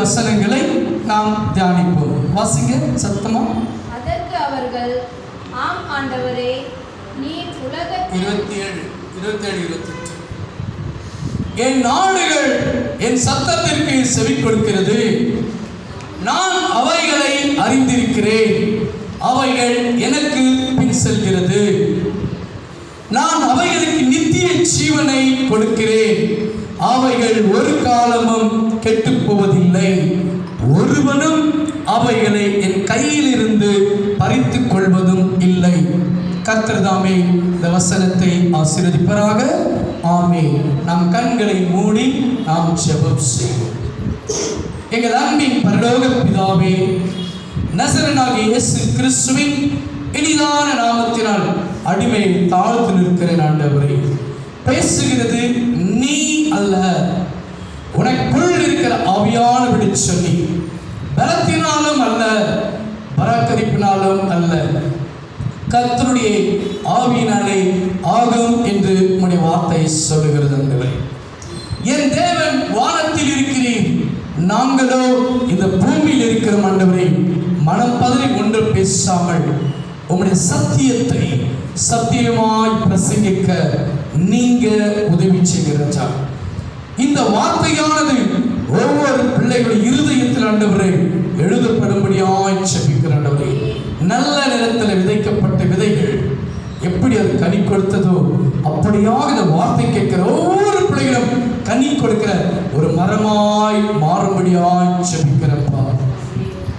வசனங்களை நாம் தியானிப்போம். வாசிங்க சத்தமா. அதற்கு அவர்கள், ஆம் ஆண்டவரே, நீர் உலகத்தில் 27, 28 என் நாடுகள் என் சத்தத்திற்கு செவி கொடுக்கிறது. நான் அவைகளை அறிந்திருக்கிறேன். அவைகள் எனக்கு பின் செல்கிறது. நான் அவைகளுக்கு நித்திய ஜீவனை கொடுக்கிறேன். அவைகள் ஒரு காலமும் கெட்டு போவதில்லை. ஒருவனும் அவைகளை என் கையில் இருந்து பறித்துக் கொள்வதும் இல்லை. கர்த்தர் தாமே இந்த வசனத்தை ஆசீர்வதிப்பாராக. ஆமென். நம் கண்களை மூடி நாம் ஜெபம் செய்வோம். எங்கள் அன்பின் பரலோக பிதாவே, நசரேயனாகிய இயேசு கிறிஸ்துவின் இனிதான நாமத்தினால் அடிமையை தாழ்த்து நிற்கிறேன். ஆண்டவரே, பேசுகிறது நீ அல்ல, உனக்குள் இருக்கிற ஆவியானவரை சொல்லி, பலத்தினாலும் அல்ல, பராக்கரிப்பினாலும் அல்ல, கர்த்தருடைய ஆவியினாலே ஆகும் என்று உம்முடைய வார்த்தை சொல்லுகிறது. ஆண்டவரே, என் தேவன் வானத்தில் இருக்கிறீர், நாங்களோ இந்த பூமியில் இருக்கிற ஆண்டவரே. மனம் பதறி ஒன்று பேசாமல் உம்முடைய சத்தியத்தை சத்தியமாய் பிரசங்கிக்க நீங்க உதவி செய்கிறீர்கள். இந்த வார்த்தையானது ஒவ்வொரு பிள்ளைகளுடைய இருதயத்தில் ஆண்டவரே எழுதப்படும்படியாய் ஜெபிக்கிறேன். ஆண்டவரே, நல்ல நிலத்தில் விதைக்கப்பட்ட விதைகள் எப்படி அது கனி கொடுத்ததோ அப்படியாக இந்த வார்த்தை கேட்கிற ஒவ்வொரு பிள்ளைகளும் கனி கொடுக்கிற ஒரு மரமாய் மாறும்படியாய் ஜெபிக்கிறப்பா.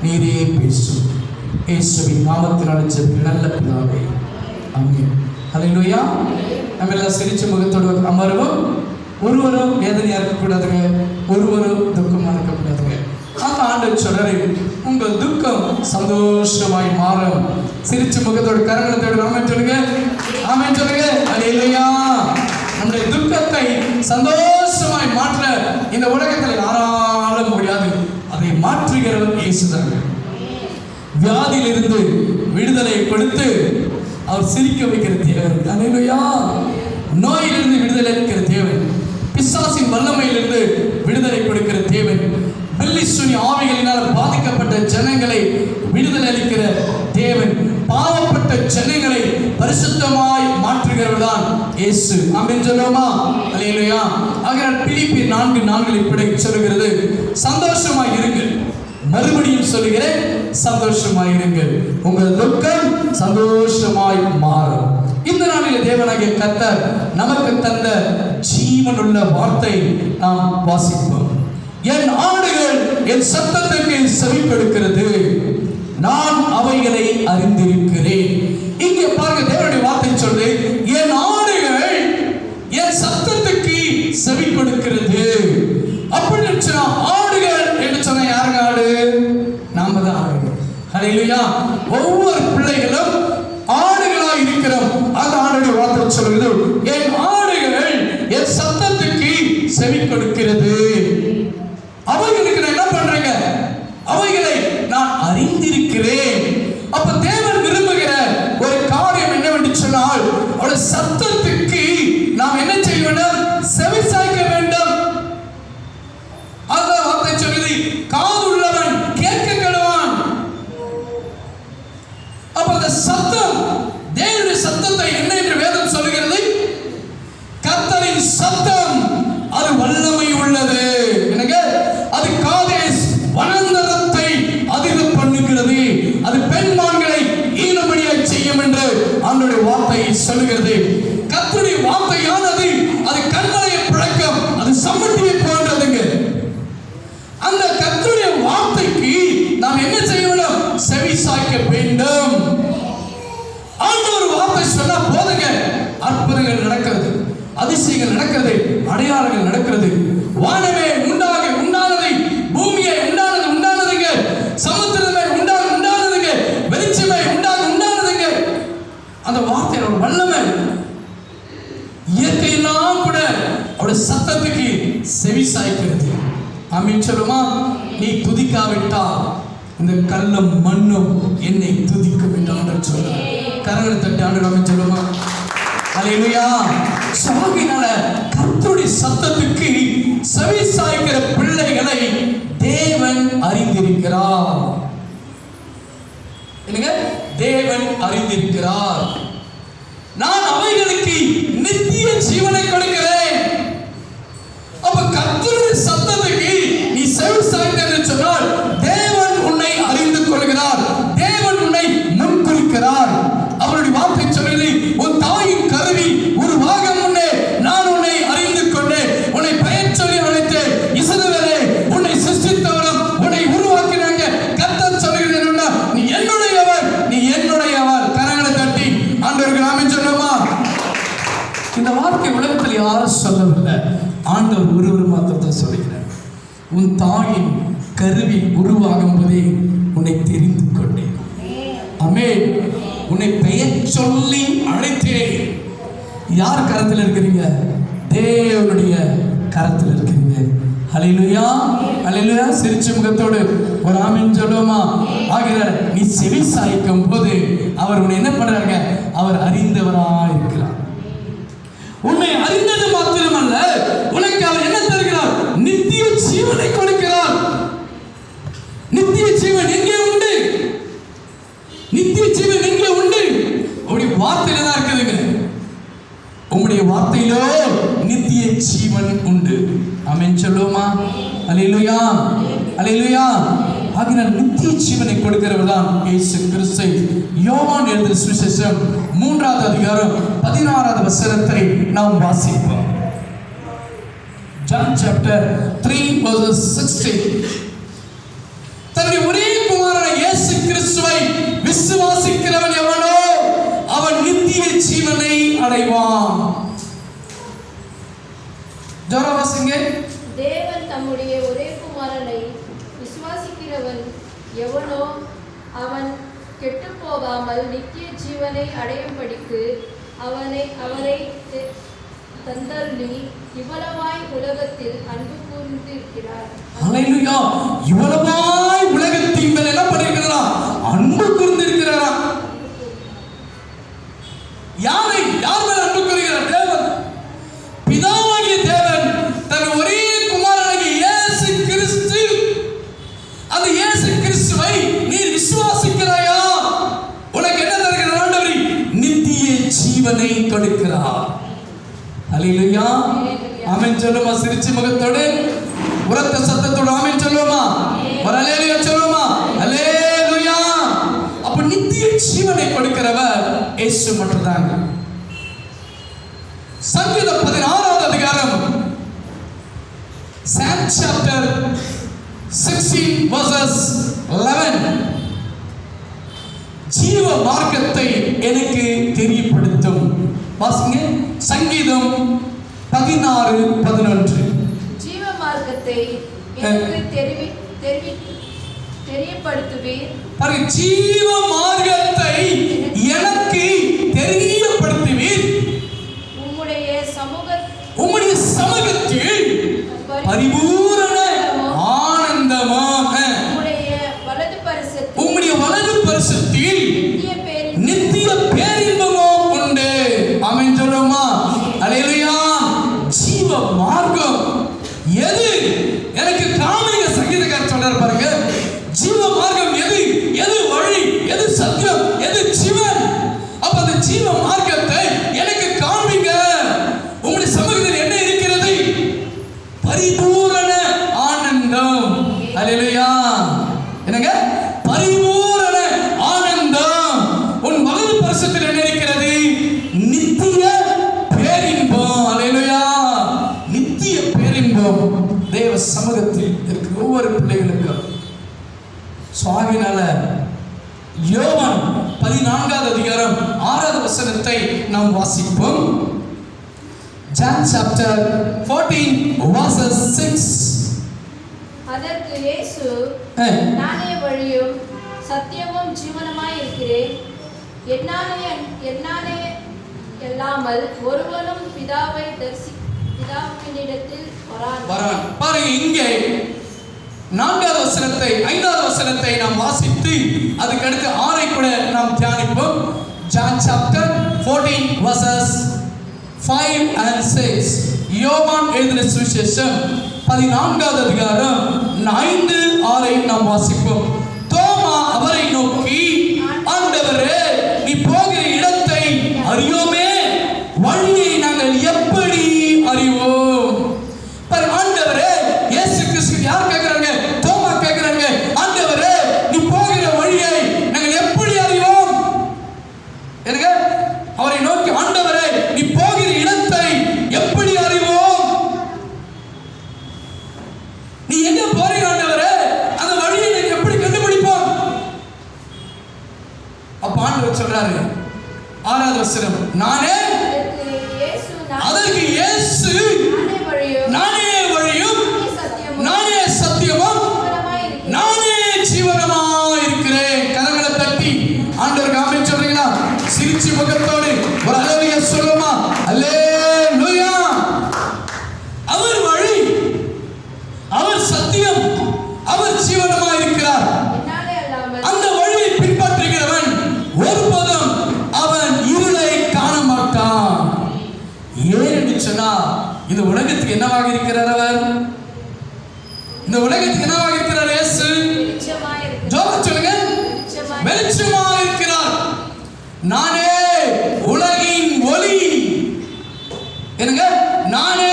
நீரே பேசும். இயேசுவின் நாமத்தினால் ஜெபிக்கிறேன் நல்ல பிதாவே. ஆமென். ஹல்லேலூயா. நம்ம எல்லாம் சிரிச்ச முகத்தோடு அமர்வோம். ஒருவரும் வேதனையா இருக்கக்கூடாதுங்க, ஒருவரும் துக்கமா இருக்கக்கூடாதுங்க. அந்த ஆண்டவர் சொல்றாரு, உங்கள் துக்கம் சந்தோஷமாய் மாறும். சிரிச்ச முகத்தோடு கரங்களத்தோடு ஆமென் சொல்லுங்க. ஆமென் சொல்லுங்க. ஹல்லேலூயா. நம்முடைய துக்கத்தை சந்தோஷமாய் மாற்ற இந்த உலகத்தில் யாராலும் முடியாது. அதை மாற்றுகிறவர் இயேசுதான். வியாதியிலிருந்து விடுதலை கொடுத்து அவர் சிரிக்க வைக்கிற தேவன். ஹல்லேலூயா. நோயிலிருந்து விடுதலை அளிக்கிற தேவன், பிசாசின் வல்லமையிலிருந்து விடுதலை கொடுக்கிற தேவன், பில்லிசூனி ஆவிகளினால் பாதிக்கப்பட்ட ஜனங்களை விடுதலை அளிக்கிற தேவன், பாவப்பட்ட ஜனங்களை பரிசுத்தமாய் மாற்றுகிறவர் தான் இயேசு. ஆமென் சொல்லுவோமா? ஹல்லேலூயா. ஆகையால் பிலிப்பியர் 4:4 இப்படி சொல்லுகிறது, சந்தோஷமாய் இருங்கள். மறுபடியும் சொல்லுகிறேன், சந்தோஷமாய் இருங்கள். உங்கள் துக்கம் சந்தோஷமாய் மாறும். இந்த நாளில் தேவனாகிய கர்த்தர் நமக்கு தந்த ஜீவனுள்ள வார்த்தை நாம் வாசிப்போம். என் ஆடுகள் என் சத்தத்துக்கு செவி கொடுக்கிறது, நான் அவைகளை அறிந்திருக்கிறேன். இங்கே பாருங்க, தேவனுடைய வார்த்தை சொல்லுது, என் ஆடுகள் என் சத்தத்துக்கு செவி கொடுக்கிறது. அப்படி சொன்னா ஆடுகள் என்று சொன்ன யாருங்க ஆடு? நாம தான் ஆடுகள். ஹல்லேலூயா. ஒவ்வொரு பிள்ளைகளும் ஆடுகளாய் இருக்கிறோம். அந்த ஆடுடைய வார்த்தை சொல்லுகிறது, என் ஆடுகள் என் சத்தத்துக்கு செவி கொடுக்கிறது. அவைகளுக்கு நான் என்ன பண்றேங்க? அவைகளை நான் அறிந்திருக்கிறேன். அப்ப தேவன் விரும்புகிற ஒரு காரியம் என்னவென்று சொன்னால், அவருடைய சத்தத்துக்கு நாம் என்ன செய்ய வேண்டும்? செவி சாய்க்க வேண்டும். அந்த வார்த்தை சொல்லுது, காதுள்ளவன் கேட்க கடவான். அப்ப அந்த சத்தம், தேவனுடைய சத்தத்தை என்ன என்று வேதம் சொல்லுகிறது? கர்த்தரின் சத்தம் அது வல்லமை உள்ளது. என்னங்க? அது காதேஸ் வனாந்தரத்தை அதிர பண்ணுகிறது. அது பெண்மான்களை ஈனபடியாய் செய்யும் என்று ஆண்டவருடைய வார்த்தை சொல்லுகிறது. கர்த்தருடைய வார்த்தையானது அது கண்மலையை பிளக்கும், அது சம்மட்டியை போன்றதுங்க. அந்த கர்த்தருடைய வார்த்தைக்கு நாம் என்ன செய்ய வேண்டும்? செவி சாய்க்க வேண்டும். ஆண்டவர் வார்த்தை சொன்னா போதுங்க, அற்புதங்கள் நடக்கிறது, அதிசயங்கள் நடக்கிறது, அடையாளங்கள் நடக்கிறது. வானமே உண்டானதை, பூமியை உண்டானதுங்க, சமுத்திரமே உண்டானதுங்க, வெளிச்சமே உண்டானதுங்க. அந்த வார்த்தையோட வல்லமை இயற்கையெல்லாம் கூட அவருடைய சத்தத்துக்கு செவி சாய்க்கிறது. ஆமென் சொல்லுமா? நீ துதிக்காவிட்டா இந்த கல்லும் மண்ணும் என்னை துதிக்கும் என்று ஆண்டவர் சொல்றார். கரங்களை தட்டி ஆண்டவர் ஆமென் சொல்லுமா? ஹல்லேலூயா. சாகினால கர்த்தருடைய சத்தத்துக்கு செவி சாய்க்கிற பிள்ளைகளை தேவன் அறிந்திருக்கிறார். என்னங்க? தேவன் அறிந்திருக்கிறார். நான் அவைகளுக்கு நித்திய ஜீவனை கொடுக்கிறேன். அப்ப கர்த்தருடைய சத்தத்துக்கு நீ செவி சாய்ந்த என்று சொன்னால் தேவன் உன்னை அறிந்து கொள்கிறார். தேவன் உன்னை முன்குறிக்கிறார். அவருடைய வார்த்தை சொல்லுது, உன் தாயின் கருவி உருவாகும் முன்னே நான் உன்னை அறிந்து கொண்டேன், உன்னை பெயர் சொல்லி அழைத்தேன். இஸ்ரவேலே, உன்னை சிருஷ்டித்தவரும் உன்னை உருவாக்கினாங்க. கர்த்தர் சொல்லுகிறேன், நீ என்னுடையவர், நீ என்னுடையவர். கரங்களை தட்டி ஆண்டவருக்கு ஆமென் சொல்லுமா? இந்த வார்த்தை உலகத்தில் யாரும் சொல்லவில்லை, ஆண்டவர் ஒருவர் மாத்திரத்தை சொல்லுகிறார். உன் தாயின் கருவி உருவாகும் போதே உன்னை தெரிந்து கொண்டேன். ஆமென். உன்னை பெயர் சொல்லி அழைத்தேன். யார் கரத்தில் இருக்கிறீங்க? தேவனுடைய கரத்தில் இருக்கிறீங்க. ஹல்லேலூயா, ஹல்லேலூயா. சிரிச்ச முகத்தோடு ஒரு ஆமென் சொல்லுமா? ஆகிற நீ செவி சாய்க்கும் போது அவர் உன்னை என்ன பண்றாங்க? அவர் அறிந்தவராய் இருக்கிறார். உன்னை அறிந்தது மாத்திரமல்ல, உனக்கு அவர் என்ன தருகிறார்? நித்திய ஜீவனை கொடுக்கிறார். நித்திய ஜீவன் எங்கே உண்டு? நித்திய ஜீவன் எங்கே உண்டு? உங்களுடைய வார்த்தையில தான் இருக்குதுங்க. உங்களுடைய வார்த்தையிலோ நித்திய ஜீவன் உண்டு. ஆமென் சொல்லுமா? அல்லேலூயா, அல்லேலூயா. ஆகினால் நித்திய ஜீவனை கொடுக்கிறவர் தான் இயேசு கிறிஸ்து. யோவான் எழுதின சுவிசேஷம் 3வது அதிகாரம் 16வது வசனத்தை நாம் வாசிப்போம். John chapter 3 verses 16. தன்னுடைய ஒரே குமாரனான இயேசு கிறிஸ்துவை விசுவாசிக்கிறவன் எவனோ அவன் நித்திய ஜீவனை அடைவான். ஜோரவாசிங்க. தேவன் தம்முடைய ஒரே குமாரனை விசுவாசிக்கிறவன் எவனோ அவன் கெட்டுப் போகாமல் நித்திய ஜீவனை அடையும்படிக்கு அவரை தந்தருளி இவ்வளவாய் உலகத்தில் அன்பு கூர்ந்திருக்கிறார். ஹல்லேலூயா. இவ்வளவாய் உலகத்தின் மேல் என்ன பண்ணிருக்கிறாரா? அன்பு கூர்ந்திருக்கிறாரா? யாரை யார் மேல் அன்பு கூறுகிறார்? தேவன், பிதாவாகிய தேவன் தன் ஒரே குமாரனாகிய இயேசு கிறிஸ்து, அந்த இயேசு கிறிஸ்துவை நீ விசுவாசிக்கிறாயா? உனக்கு என்ன தருகிறார் ஆண்டவர்? நித்திய ஜீவனை கொடுக்கிறார். ஹல்லேலூயா, ஆமென் சொல்லுமா? சிரிச்ச முகத்தோடு உரத்த சத்தத்தோடு ஆமென் சொல்லுமா? ஒரு அல்லேலூயா சொல்லுமா? அல்லேலூயா. அப்ப நித்திய ஜீவனை கொடுக்கிறவர் இயேசு மட்டும்தாங்க. சங்கீதம் 16வது அதிகாரம் Psalm chapter 16 verses 11. ஜீவ மார்க்கத்தை எனக்கு தெரியப்படுத்தும். வாசிங்க. சங்கீதம் 16:11. ஜீவ மார்க்கத்தை எனக்கு தெரியப்படுத்துவீர். பாருங்க, ஜீவ மார்க்கத்தை எனக்கு தெரியப்படுத்துவீர். உம்முடைய சமூகத்தில் பரிபூரண ஆனந்தமாக உம்முடைய வலது பரிசத்தில் நித்திய பேரின்பமும் உண்டு. ஆமென் சொல்லுமா? அல்லேலூயா. ஜீவ மார்க்கம் எது? எனக்கு காமிங்க. சங்கீதக்காரர் சொல்றார் பாருங்க, ஜீவ மார்க்கம் எது? எது வழி? எது சத்தியம்? எது ஜீவன்? அப்ப அந்த ஜீவ மார்க்கத்தை எனக்கு காமிங்க. உங்களுடைய சமூகத்தில் என்ன இருக்கிறது? பரிபூரண ஆனந்தம். அல்லேலூயா. என்னங்க? பரிபூரண ஆனந்தம். உன் வலது பரிசத்தில் என்ன இருக்கிறது? நித்திய பேரின்பம். அல்லேலூயா. நித்திய பேரின்பம் தேவ சமூகத்தில் இருக்கிற ஒவ்வொரு பிள்ளைகளுக்கும். சுவாமினால யோவான் 14வது அதிகாரம் 6வது வசனத்தை நாம் வாசிப்போம். John chapter 14 verses 6. அதற்கு இயேசு, நானே வழியும் சத்தியமும் ஜீவனுமாய் இருக்கிறேன். என்னாலே அல்லாமல் ஒருவனும் பிதாவினிடத்தில் வரான். பாருங்க, இங்கே 4வது வசனத்தை 5வது வசனத்தை நாம் வாசித்து அதுக்கு அடுத்து 6ஐ கூட நாம் தியானிப்போம். John chapter 14 verses 5 and 6. யோவான் எழுதின சுவிசேஷம் 14வது அதிகாரம் 5, 6 நாம் வாசிப்போம். தோமா அவரை நோக்கி, ஆண்டவரே, நீ போகிற இடத்தை அறியோமே, வழியை நாங்கள் எப்படி அறிவோம்? ஆண்டவரே, இயேசு கிறிஸ்து யார் கேட்கிறாங்க? தோமா கேட்கிறாங்க, ஆண்டவரே, நீ போகிற வழியை நாங்கள் எப்படி அறிவோம்? எனக்கு அவரை நோக்கி, ஆண்டவரே, நீ போகிற இடத்தை எப்படி அறிவோம்? நீ எங்க போறீங்க ஆண்டவரே? அந்த வழியை நாங்கள் எப்படி கண்டுபிடிப்போம்? அப்ப ஆண்டவர் சொல்றாரு, 6வது வசனம், அதற்கு இயேசு, நானே வழியும் நானே சத்தியமும் நானே ஜீவனமாய் இருக்கிறேன். கரங்களை தட்டி ஆண்டவருக்கு ஆமென் சொல்றீங்களா? சிரிச்சு முகத்தோடு ஒரு அல்லேலூயா சொல்லுமா? அல்லேலூயா. அவர் வழி, அவர் சத்தியம், அவர் ஜீவனமாய் இருக்கிறார். அந்த வழியை பின்பற்றுகிறவன் ஒருபோதும் அவன் இருளை காண மாட்டான். ஏன் என்று சொன்னா, இந்த உலகத்துக்கு என்னவாக இருக்கிறார்? அவர் இந்த உலகத்துக்கு என்னவாக இருக்கிறார்? இயேசு ஜோதி சொல்லுங்க, வெளிச்சமாக இருக்கிறார். நானே உலகின் ஒளி. என்னங்க? நானே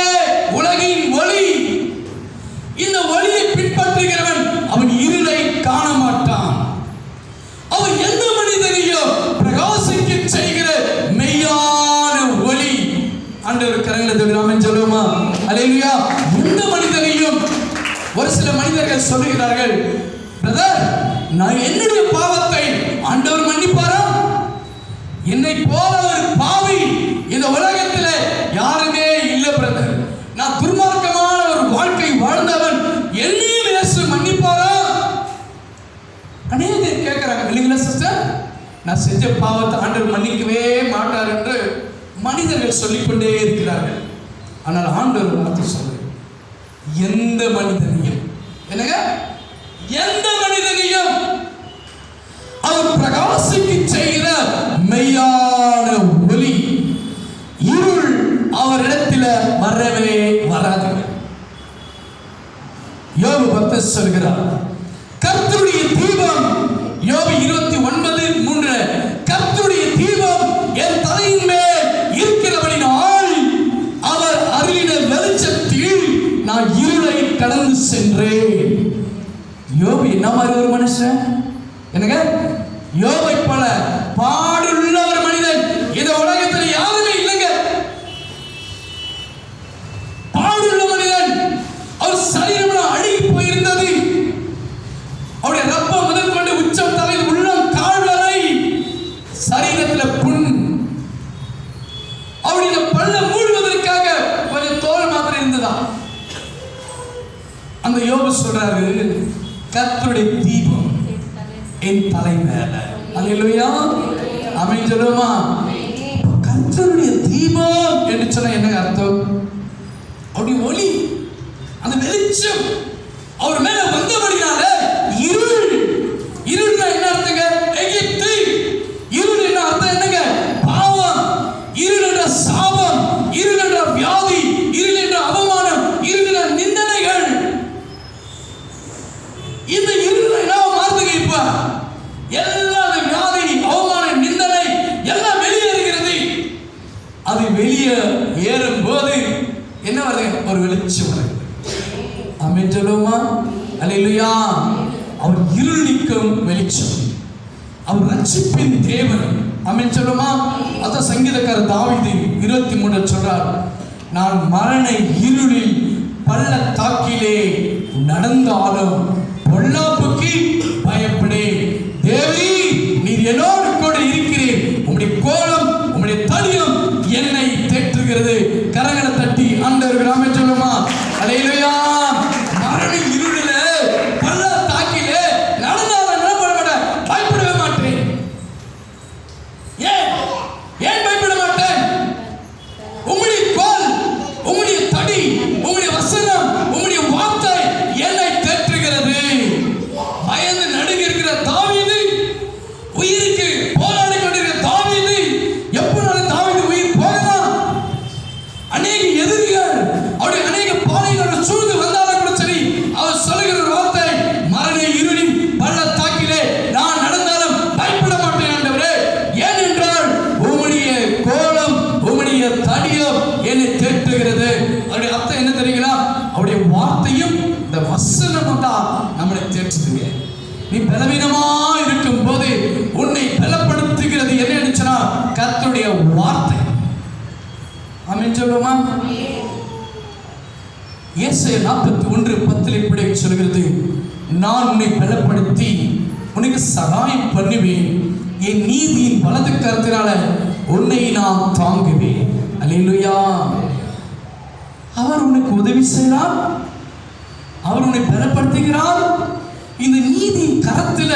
உலகின் ஒளி. இந்த ஒளியை பின்பற்றுகிறவன் அவன் இருளை காண மாட்டான். அவன் எந்த மனிதனையும் பிரகாசிக்க செய்கிற மெய்யான ஒளி. ஆண்டவர் கரங்களை தட்டி ஆமென் சொல்லுமா? அல்லேலூயா. எந்த மனிதனையும், ஒரு சில மனிதர்கள் சொல்லுகிறார்கள், பிரதர், நான் என்னுடைய பாவத்தை ஆண்டவர் மன்னிப்பாரா? என்னை போல ஒரு பாவி இந்த உலகத்தில் யாருமே இல்லை பிரதர். நான் துர்மார்க்கமான ஒரு வாழ்க்கை வாழ்ந்தவன், என்னையும் இயேசு மன்னிப்பாரா? அநேகர் கேட்கிறாங்க, இல்லைங்களா சிஸ்டர்? நான் செஞ்ச பாவத்தை ஆண்டவர் மன்னிக்கவே மாட்டார் என்று மனிதர்கள் சொல்லிக்கொண்டே இருக்கிறார்கள். ஆனால் ஆண்டவர் வார்த்தை சொல்றார், எந்த மனிதனையும், என்னங்க, எந்த மனிதனையும் அவர் பிரகாசிக்க செய்கிற மெய்யான ஒளி, இருள் அவரிடத்தில் வரவே வராது. யோபு பக்தர் சொல்கிறார், கர்த்தருடைய தீபம், யோபு 29:3, கர்த்தருடைய தீபம் என் தலையின் மேல் இருக்கிறபடினால் அவர் அருளின வெளிச்சத்தில் நான் இருளை கடந்து சென்றேன். யோபு என்ன மாதிரி ஒரு மனுஷன்? என்னங்க? யோபை போல பாடுள்ள ஒரு மனிதன் இந்த உலகத்தில் யாருமே இல்லைங்க. பாடுள்ள மனிதன். அவர் சரீரம் அழுகி போயிருந்தது. அவருடைய ரப்பம் முதல் கொண்டு உச்சம் தலை உள்ளம் கால் வரை சரீரத்தில் புண். அவருடைய பல்ல மூடுவதற்காக கொஞ்சம் தோல் மாத்திரம் இருந்ததா. அந்த யோபு சொல்றாரு, கர்த்தருடைய தீபம் என் தலை மேல. அல்லேலூயா. ஆமென் சொல்லுமா? கர்த்தருடைய தீபம் என்று சொன்னா என்ன அர்த்தம்? அவருடைய ஒளி, அந்த வெளிச்சம் அவர் மேல வந்தபடினால இருள். இருள்னா என்ன அர்த்தங்க? எகிப்து. இருள் என்ன அர்த்தம்? என்னங்க? பாவம். இருள் என்ற சாபம், இருள் என்ற வியாதி, இருள் என்ற அவமானம், இருள் என்ற நிந்தனைகள். இந்த இருளை நாம் மாற்றுங்க. இப்ப எல்லா வியாதி, அவமானம், நிந்தனை எல்லாம் வெளியேறுகிறது. அது வெளியே ஏறும் போது என்ன வருது? ஒரு வெளிச்சம் வருது. ஆமென் சொல்லுமா? அல்லேலூயா. அவர் இருள் நீக்கும் வெளிச்சம், அவர் ரட்சிப்பின் தேவன். ஆமென் சொல்லுமா? அத சங்கீதக்காரர் தாவீது 23 சொல்றார், நான் மரண இருளில் பள்ளத்தாக்கிலே நடந்தாலும் பொல்லாப்புக்கு பயப்படேன். தேவி, நீர் என்னோடு கூட இருக்கிறீர். உம்முடைய கோலம், உம்முடைய தடியம் என்னை தேற்றுகிறது. கரங்களை தட்டி ஆண்டவருக்கு ஆமென் சொல்லுமா? அல்லேலூயா. மரண இருளிலே பள்ளத்தாக்கிலே நடந்தாலும் என்ன பண்ண மாட்டேன்? பயப்படவே மாட்டேன். ஏன் பயப்பட மாட்டேன்? உம்முடைய கோல், உம்முடைய தடி, உம்முடைய வசனம், உம்முடைய வார்த்தை என்னை தேற்றுகிறது. நம்மளை தேற்றுதுங்க. நீ பலவீனமா இருக்கும் போது உன்னை பலப்படுத்துகிறது என்னன்னு சொன்னா கர்த்தருடைய வார்த்தை. ஆமென் சொல்லுமா? ஏசாயா 41:10 இப்படி சொல்கிறது, நான் உன்னை பலப்படுத்தி உனக்கு சகாயம் பண்ணுவேன், என் நீதியின் வலது கரத்தினால உன்னை நான் தாங்குவேன். அல்லேலூயா. அவர் உனக்கு உதவி செய்கிறார், அவர் உன்னை பலப்படுத்துகிறார், இந்த நீதியின் கரத்துல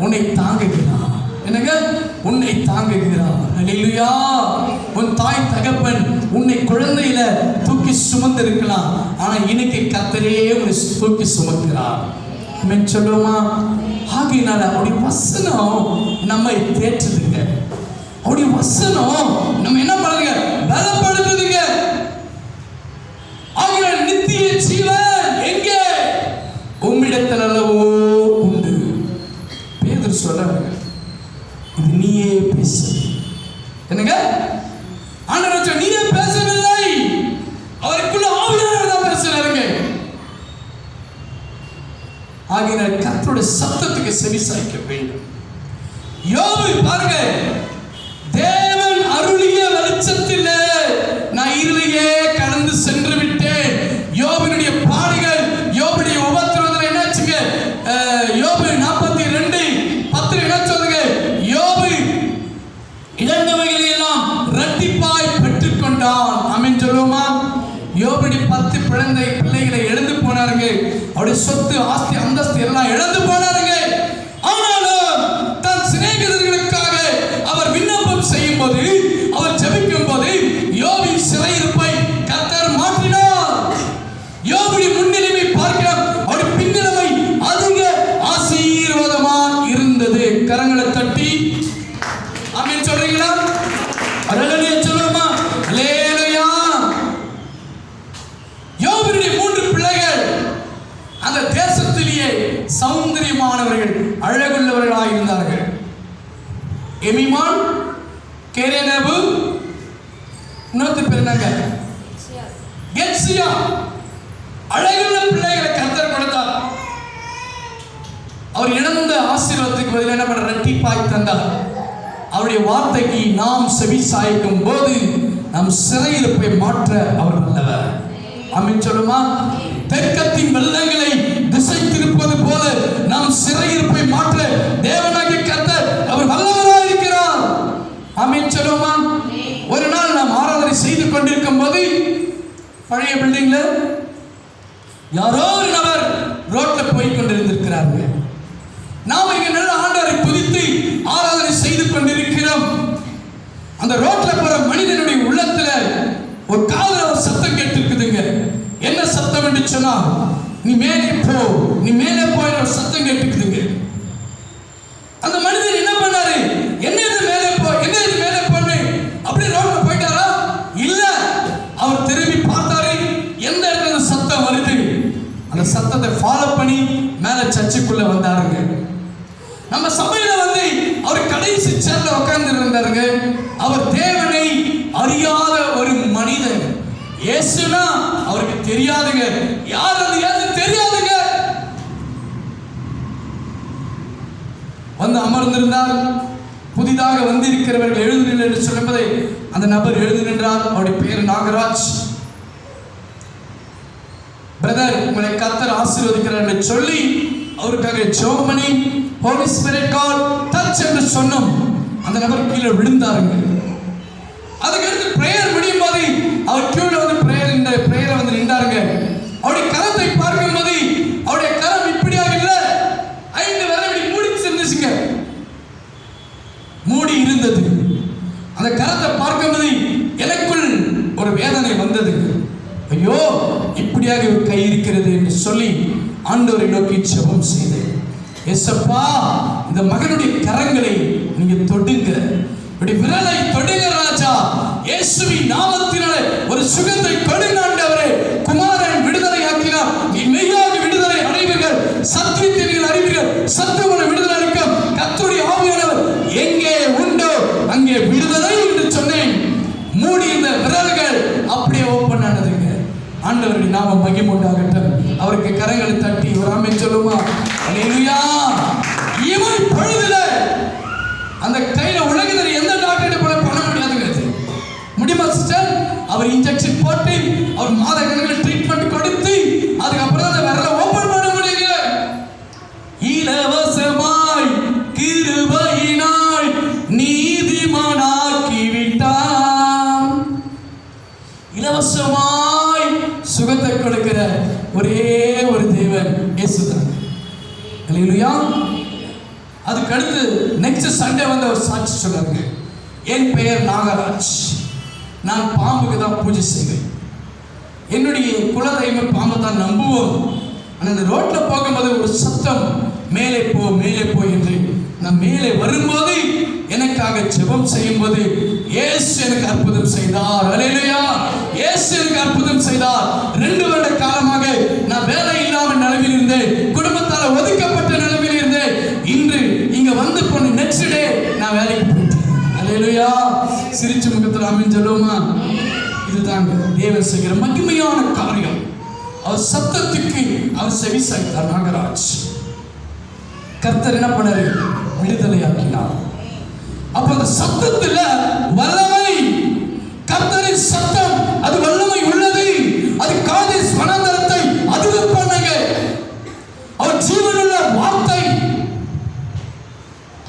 உன்னை தாங்குகிறார். என்னங்க? உன்னை தாங்குகிறார். அல்லேலூயா. உன் தாய் தகப்பன் உன்னை குழந்தையில தூக்கி சுமந்து இருக்கலாம், ஆனா இன்னைக்கு கர்த்தரே உன்னை தூக்கி சுமக்கிறார். ஆமென் சொல்லுமா? ஆகையினால அவருடைய வசனம் நம்மை தேற்றுதுங்க. அவருடைய வசனம் நம்ம என்ன பண்ணுங்க? பலப்படுத்துதுங்க. ஆகையினால நித்திய ஜீவன் எங்கே? உம்மிடத்தில் அல்லவோ உண்டு. பேதுரு சொல்றாங்க, இது நீயே பேசு. என்னங்க? ஆண்டவர் நீயே பேசவில்லை, அவருக்குள்ள ஆவியானவர் தான் பேசுறாருங்க. ஆகையினால் கர்த்தருடைய சத்தத்துக்கு செவி சாய்க்க வேண்டும். யோபு பாருங்க, தேவன் அருளிய வெளிச்சத்தில் நான் இருளையே கடந்து சென்று விட்டேன். யோபுடைய பாடுகள், யோபுடைய உபத்திரவத்தில் என்னாச்சுங்க? யோபு 42:10 என்ன சொல்லுங்க? யோபு இழந்தவைகளை எல்லாம் இரட்டிப்பாய் பெற்றுக் கொண்டான். ஆமென் சொல்லுமா? யோபுடைய 10 பிள்ளைகளை இழந்து போனாருங்க. அவருடைய சொத்து, ஆஸ்தி, அந்தஸ்து எல்லாம் இழந்து போனாருங்க. ஆனாலும் தன் சிநேகிதர்களுக்காக அவர் விண்ணப்பம் செய்யும் போது, அவர் ஜெபிக்கும் போது யோபின் சிறையிருப்பை கர்த்தர் மாற்றினார். யோபுடைய முன்னிலைமை பார்க்கலாம், அவருடைய பின்னிலைமை அதிக ஆசீர்வாதமா இருந்தது. கரங்களை தட்டி ஆமென் சொல்றீங்களா? அல்லேலூயா சொல்லுமா? அல்லேலூயா. யோபுடைய 3 பிள்ளைகள் அந்த தேசத்திலேயே சௌந்தரியமானவர்கள், அழகுள்ளவர்களாக இருந்தார்கள். எமிமான், கேரேனபு, இன்னொரு பேர் என்னங்க? கெத்சியா. அழகுள்ள பிள்ளைகளை கர்த்தர் கொடுத்தார். அவர் இழந்த ஆசீர்வாதத்துக்கு பதில் என்ன பண்ண? இரட்டிப்பாய் தந்தார். அவருடைய வார்த்தைக்கு நாம் செவி சாய்க்கும் போது நம் சிறையிருப்பை மாற்ற அவர் நல்லவர். ஆமென் சொல்லுமா? தெற்கத்தின் வெள்ளங்களை திசை திருப்பது போல நாம் சிறையிருப்பை மாற்ற தேவனாகிய கர்த்தர் அவர் வல்லவராக இருக்கிறார். ஆமென் சொல்லுமா? ஒரு நாள் நாம் ஆராதனை செய்து கொண்டிருக்கும் போது பழைய பில்டிங்ல யாரோ ஒரு நபர் ரோட்ல போய் கொண்டிருந்திருக்கிறார்கள். நாம் இங்க நல்ல ஆண்டவரை துதித்து ஆராதனை செய்து கொண்டிருக்கிறோம். அந்த ரோட்ல போற மனிதனுடைய உள்ளத்துல ஒரு காதுல ஒரு சத்தம் கேட்டிருக்குதுங்க. என்ன சத்தம் என்று சொன்னா, நீ மேலே போ, நீ மேலே போய் ஒரு சத்தம் கேட்டுக்குதுங்க. அந்த மனிதன் என்ன பண்ணாரு? என்ன இது மேலே போ, என்ன இது மேலே போன்னு அப்படியே ரோட்ல போயிட்டாரா? இல்ல, அவர் திரும்பி பார்த்தாரு, எந்த இடத்துல சத்தம் வருது, அந்த சத்தத்தை ஃபாலோ பண்ணி மேல சர்ச்சுக்குள்ள வந்தாருங்க. நம்ம சபையில வந்து அவர் கடைசி சேர்ல உட்கார்ந்து இருந்தாருங்க. அவர் தேவனை அறியாத ஒரு மனிதன். இயேசுனா அவருக்கு தெரியாதுங்க. யார் அது ஏது தெரியாதுங்க. வந்து அமர்ந்திருந்தார். புதிதாக வந்திருக்கிறவர்கள் எழுந்து என்று சொல்லும்போது அந்த நபர் எழுந்து நின்றார். அவருடைய பேர் நாகராஜ். பிரதர், உங்களை கர்த்தர் ஆசீர்வதிக்கிறார் என்று சொல்லி அவருக்காக ஜெபம் பண்ணி ஹோலி ஸ்பிரிட் காட் டச் என்று சொன்னோம். அந்த நபர் கீழே விழுந்தாருங்க. அதுக்கடுத்து பிரேயர் முடியும் போது அவர் கீழே வந்து பிரேயரை வந்து நின்றாருங்க. அவருடைய கரத்தை பார்க்கும் போது அவருடைய கரம் இப்படியாக இல்ல, 5 விரல் இப்படி மூடி இருந்துச்சுங்க, மூடி இருந்தது. அந்த கரத்தை பார்க்கும் போது எனக்குள் ஒரு வேதனை வந்தது. ஐயோ, இப்படியாக ஒரு கை இருக்கிறது என்று சொல்லி ஆண்டவரை நோக்கி ஜெபம் செய்தேன். ஏசப்பா, இந்த மகனுடைய கரங்களை நீங்க தொடுங்க, இப்படி விரலை தொடுங்க ராஜா. இயேசுவின் நாமத்தினாலே ஒரு சுகத்தை கொடுங்க ஆண்டவரே. குமாரன் விடுதலை ஆக்கினார், நீ மெய்யாக விடுதலை அடைவீர்கள், சத்தியத்தை நீங்கள் அறிவீர்கள், சத்துவனை விடுதலை அளிக்கும் கர்த்தருடைய ஆவியானவர் எங்கே உண்டோ அங்கே விடுதலை என்று சொன்னேன். மூடி இந்த விரல்கள் அப்படியே ஓப்பன் ஆனதுங்க. ஆண்டவருடைய நாமம் மகிமை உண்டாகட்டும். அவருக்கு கரங்களை தட்டி ஒரு ஆமென் சொல்லுமா? அல்லேலூயா. இவன் பொழுதுல அந்த கையில உலகத்துல எந்த டாக்டர் போல பண்ண முடியாதுங்க. முடியுமா சிஸ்டர்? அவர் இன்ஜெக்ஷன் போட்டு அவர் மாத கணக்கில் ட்ரீட்மெண்ட் கொடுத்து அதுக்கப்புறம் அந்த விரலை ஓபன் பண்ண முடியுங்க. இலவசமாய் கிருபையினால் நீதிமானாக்கி விட்டான். இலவசமாய் சுகத்தை கொடுக்கிற ஒரே ஒரு தேவன் இயேசுதான். அல்லேலூயா. அதுக்கு அடுத்து நெக்ஸ்ட் சண்டே வந்து அவர் சாட்சி சொல்றாங்க. என் பெயர் நாகராஜ், நான் பாம்புக்கு தான் பூஜை செய்வேன். என்னுடைய குலதெய்வம் பாம்பை தான் நம்புவோம். ஆனால் அந்த ரோட்ல போகும்போது ஒரு சத்தம், மேலே போ மேலே போ என்று. நான் மேலே வரும்போது எனக்காக ஜெபம் செய்யும்போது இயேசு எனக்கு அற்புதம் செய்தார். அல்லேலூயா. இயேசு எனக்கு அற்புதம் செய்தார். 2 வருட காலமாக நான் வேலை இல்லாமல் நிலைமையில் இருந்தேன், குடும்பத்தால் ஒதுக்கப்பட்ட நிலைமையில் இருந்தேன். இன்று இங்க வந்து போன நெக்ஸ்ட் டே நான் வேலைக்கு போயிட்டேன். அல்லேலூயா. சிரிச்சு முகத்தில் ஆமென் சொல்லுவோமா? இதுதாங்க தேவன் செய்கிற மகிமையான காரியம். அவர் சத்தத்துக்கு அவர் செவி சாய்த்தார் நாகராஜ். கர்த்தர் என்ன பண்ணாரு? விடுதலையாக்கினார். அப்ப அந்த சத்தத்துல வல்லமை, கர்த்தரின் சத்தம் அது வல்லமை உள்ளது. அது காதேஸ் வனாந்தரத்தை அதிர பண்ணுங்க. அவர் ஜீவனுள்ள வார்த்தை.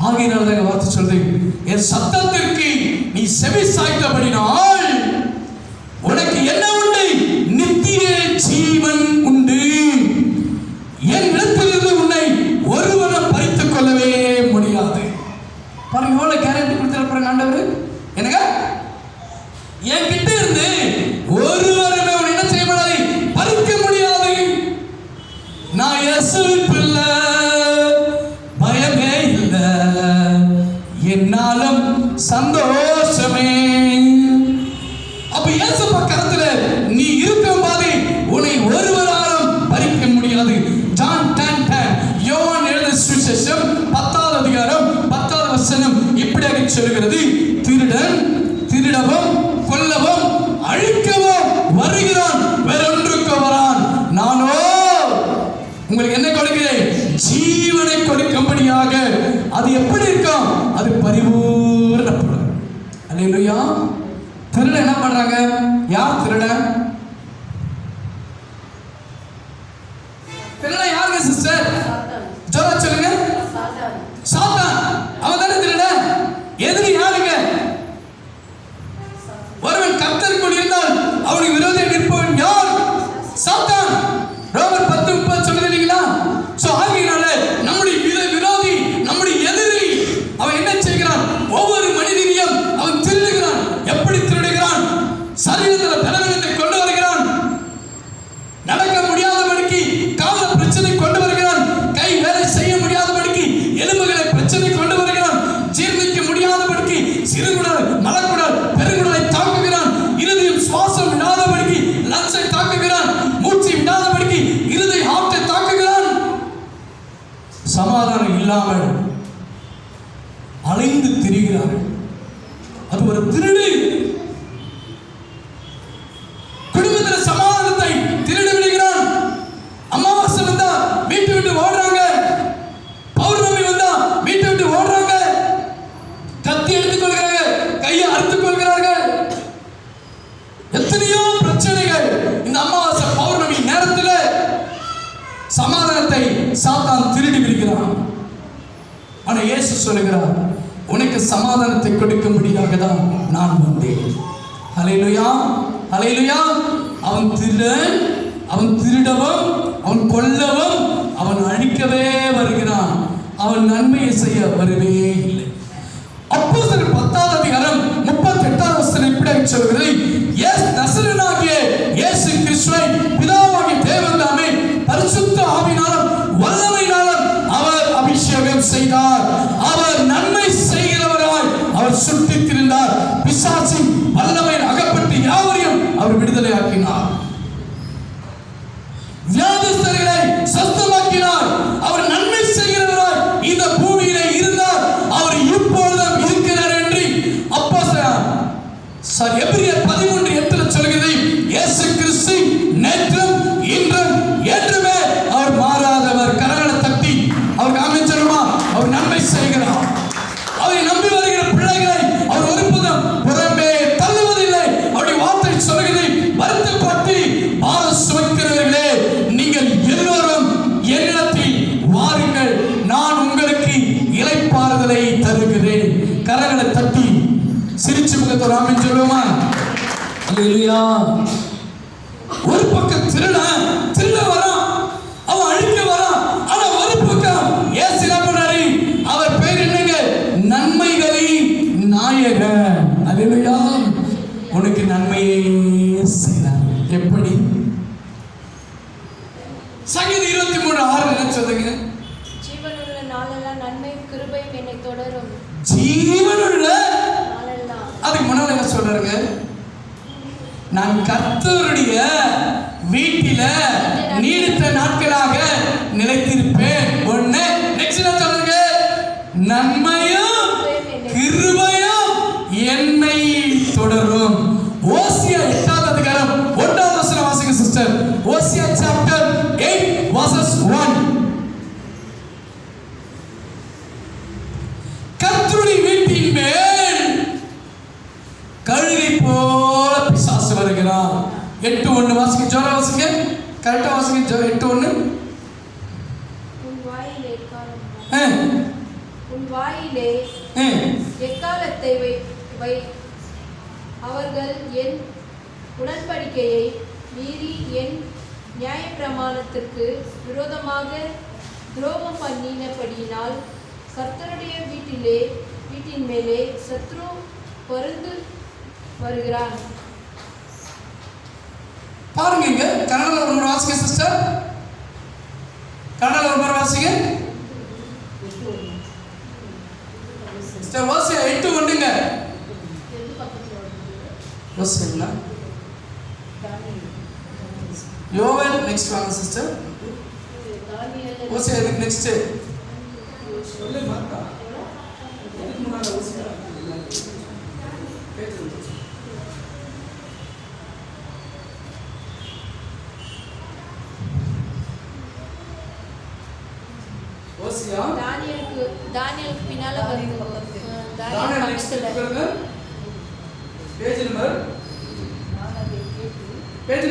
ஆகையினால வார்த்தை சொல்றேன், என் சத்தத்திற்கு நீ செவி சாய்த்தபடினால் உனக்கு என்ன உண்டு? நித்திய ஜீவன் உண்டு. என் இடத்திலிருந்து உன்னை ஒருவரும் பறித்துக் கொள்ளவே முடியாது. பாருங்க, எவ்வளவு கேரண்டி கொடுத்திருப்பாங்க ஆண்டவர். எனக்கு என் கிட்ட இருந்து ஒருவருமே உன்னை என்ன செய்ய முடியாது, பறிக்க முடியாது. நான் இயேசுவின் பிள்ளை, பயமே இல்லை, என்னாலும் சந்தோஷமே. அப்ப இயேசு பக்கத்துல நீ இருக்கும் போது உன்னை ஒருவராலும் பறிக்க முடியாது. ஜான் 10:10 யோவான் எழுதின சுவிசேஷம் 10வது அதிகாரம் 10வது வசனம் இப்படியாக சொல்கிறது, திருடன் திருடவும் கொல்லவும் அழிக்கவும் வருகிறான், வேறொன்றுக்கு வரான். நானோ உங்களுக்கு என்ன கொடுக்கிறேன்? ஜீவனை கொடுக்கும்படியாக. அது எப்படி இருக்கும்? அது பரிபூரணப்படும். அல்லேலூயா. திருடன் என்ன பண்றாங்க? யார் திருடன்? திருடன் யாருங்க சிஸ்டர்? ஜோரா சொல்லுங்க. சாத்தான். அவன் தானே திருடன். எதிரி யாருங்க? ஒருவன் கர்த்தருக்குள் இருந்தால் அவனுக்கு விரோதியாக நிற்பவன் யார்? சாத்தான். ரோமர் 10:30 சொல்லுது இல்லைங்களா? சோ ஆகையினால நம்முடைய விரோதி, நம்முடைய எதிரி, அவன் என்ன செய்கிறான்? ஒவ்வொரு மனிதனையும் அவன் திருடுகிறான். எப்படி திருடுகிறான்? சரீரத்தில் பலவீனத்தை கொண்டு வருகிறான், நடக்க முடியாதபடிக்கு கால பிரச்சனை கொண்டு வருகிறான், கை வேலை செய்ய முடியாதபடிக்கு எலும்புகளை பிரச்சனை கொண்டு வருகிறான், ஜீர்ணிக்க முடியாதபடிக்கு சிறுகுடல், மலக்குடல், பெருங்குடலை தாக்குகிறான், இருதயம் சுவாசம் விடாதபடிக்கு லங்ஸை தாக்குகிறான், மூச்சு விடாதபடிக்கு இருதய ஹார்ட்டை தாக்குகிறான். சமாதானம் இல்லாமல் அலைந்து திரிகிறார்கள். அது ஒரு திருடு. குடும்பத்தில் சமாதானத்தை திருடி விடுகிறான். அமாவாசை வந்தா வீட்டை விட்டு ஓடுறாங்க, பௌர்ணமி வந்தா வீட்டை விட்டு ஓடுறாங்க, கத்தி எடுத்துக் கொள்கிறாங்க, கையை அறுத்துக் கொள்கிறார்கள். எத்தனையோ பிரச்சனைகள் இந்த அமாவாசை பௌர்ணமி நேரத்தில் சமாதானத்தை சாத்தான் திருடி விடுகிறான். ஆனா இயேசு சொல்லுகிறார், உனக்கு சமாதானத்தை கொடுக்கும்படியாக தான் நான் வந்தேன். ஹல்லேலூயா, ஹல்லேலூயா. அவன் திருடன், அவன் திருடவும், அவன் கொல்லவும், அவன் அழிக்கவே வருகிறான். அவன் நன்மையை செய்ய வரவே இல்லை. அப்போஸ்தலர் 10வது அதிகாரம் 38வது வசனம் இப்படி சொல்கிறது, நசரேயனாகிய இயேசு கிறிஸ்துவை பிதாவாகிய தேவன் தாமே பரிசுத்த ஆவியினாலும் வல்லமையினாலும் அவர் அபிஷேகம் செய்தார். அவர் நன்மை செய்கிறவராய் அவர் சுற்றித் திரிந்தார். பிசாசின் வல்லமையில் அகப்பட்டு யாவரையும் அவர் விடுதலை ஆக்கினார். வியாதிஸ்தர்களை சொஸ்தமாக்கினார். அவர் நன்மை செய்கிறவராய் இந்த பூமியிலே இருந்தார். அவர் அல்லேலூயா. ஒரு பக்கம் திருட வரான், அவன் அழிக்க வரான். ஆனா ஒரு பக்கம் இயேசு என்ன பண்றாரு? அவர் பேர் என்னங்க? நன்மைகளின் நாயகன். அல்லேலூயா. உனக்கு நன்மையே செய்றார். எப்படி? சங்கீதம் 23:6 என்ன சொல்லுங்க? ஜீவனுள்ள நாளெல்லாம் நன்மையும் கிருபையும் என்னை தொடரும். ஜீவனுள்ள நாளெல்லாம். அதுக்கு முன்னால என்ன சொல்றாருங்க? நான் கர்த்தருடைய வீட்டில நீடித்த நாட்களாக நிலைத்திருப்பேன். ஒண்ணு. நெக்ஸ்ட் என்ன சொல்றாங்க? நன்மையும் கிருபையும் என்னை தொடரும். ஓசியா 8வது அதிகாரம் 1வது வசனம் வாசிங்க சிஸ்டர். ஓசியா chapter 8 verses 1. கர்த்தருடைய வீட்டின் மேல் கழுகை போல பிசாசு வருகிறான். 8:1 வாசிங்க. ஜோரா வாசிங்க. கரெக்டா வாசிங்க. 8:1. உன் வாயிலே எக்காலம் உன் வாயிலே எக்காலத்தை வை. அவர்கள் என் உடன்படிக்கையை மீறி என் நியாயப்பிரமாணத்திற்கு விரோதமாக துரோகம் பண்ணினபடியினால் கர்த்தருடைய வீட்டின் மேலே சத்ரு பருந்து வருகிறான். பாருங்க, இங்க கன்னடல ஒரு முறை வாசிங்க சிஸ்டர். கன்னடல ஒரு முறை வாசிங்க சிஸ்டர். ஓசியா 8:1ங்க. ஓசியா யோவேல் நெக்ஸ்ட் வாங்க சிஸ்டர். ஓசியா இதுக்கு நெக்ஸ்ட் சொல்லு மாட்டா. இதுக்கு முன்னால ஓசியா ஓசியா தானியேலுக்கு பின்னால வருது. தானியேல் நெக்ஸ்ட் சொல்லுங்க. Page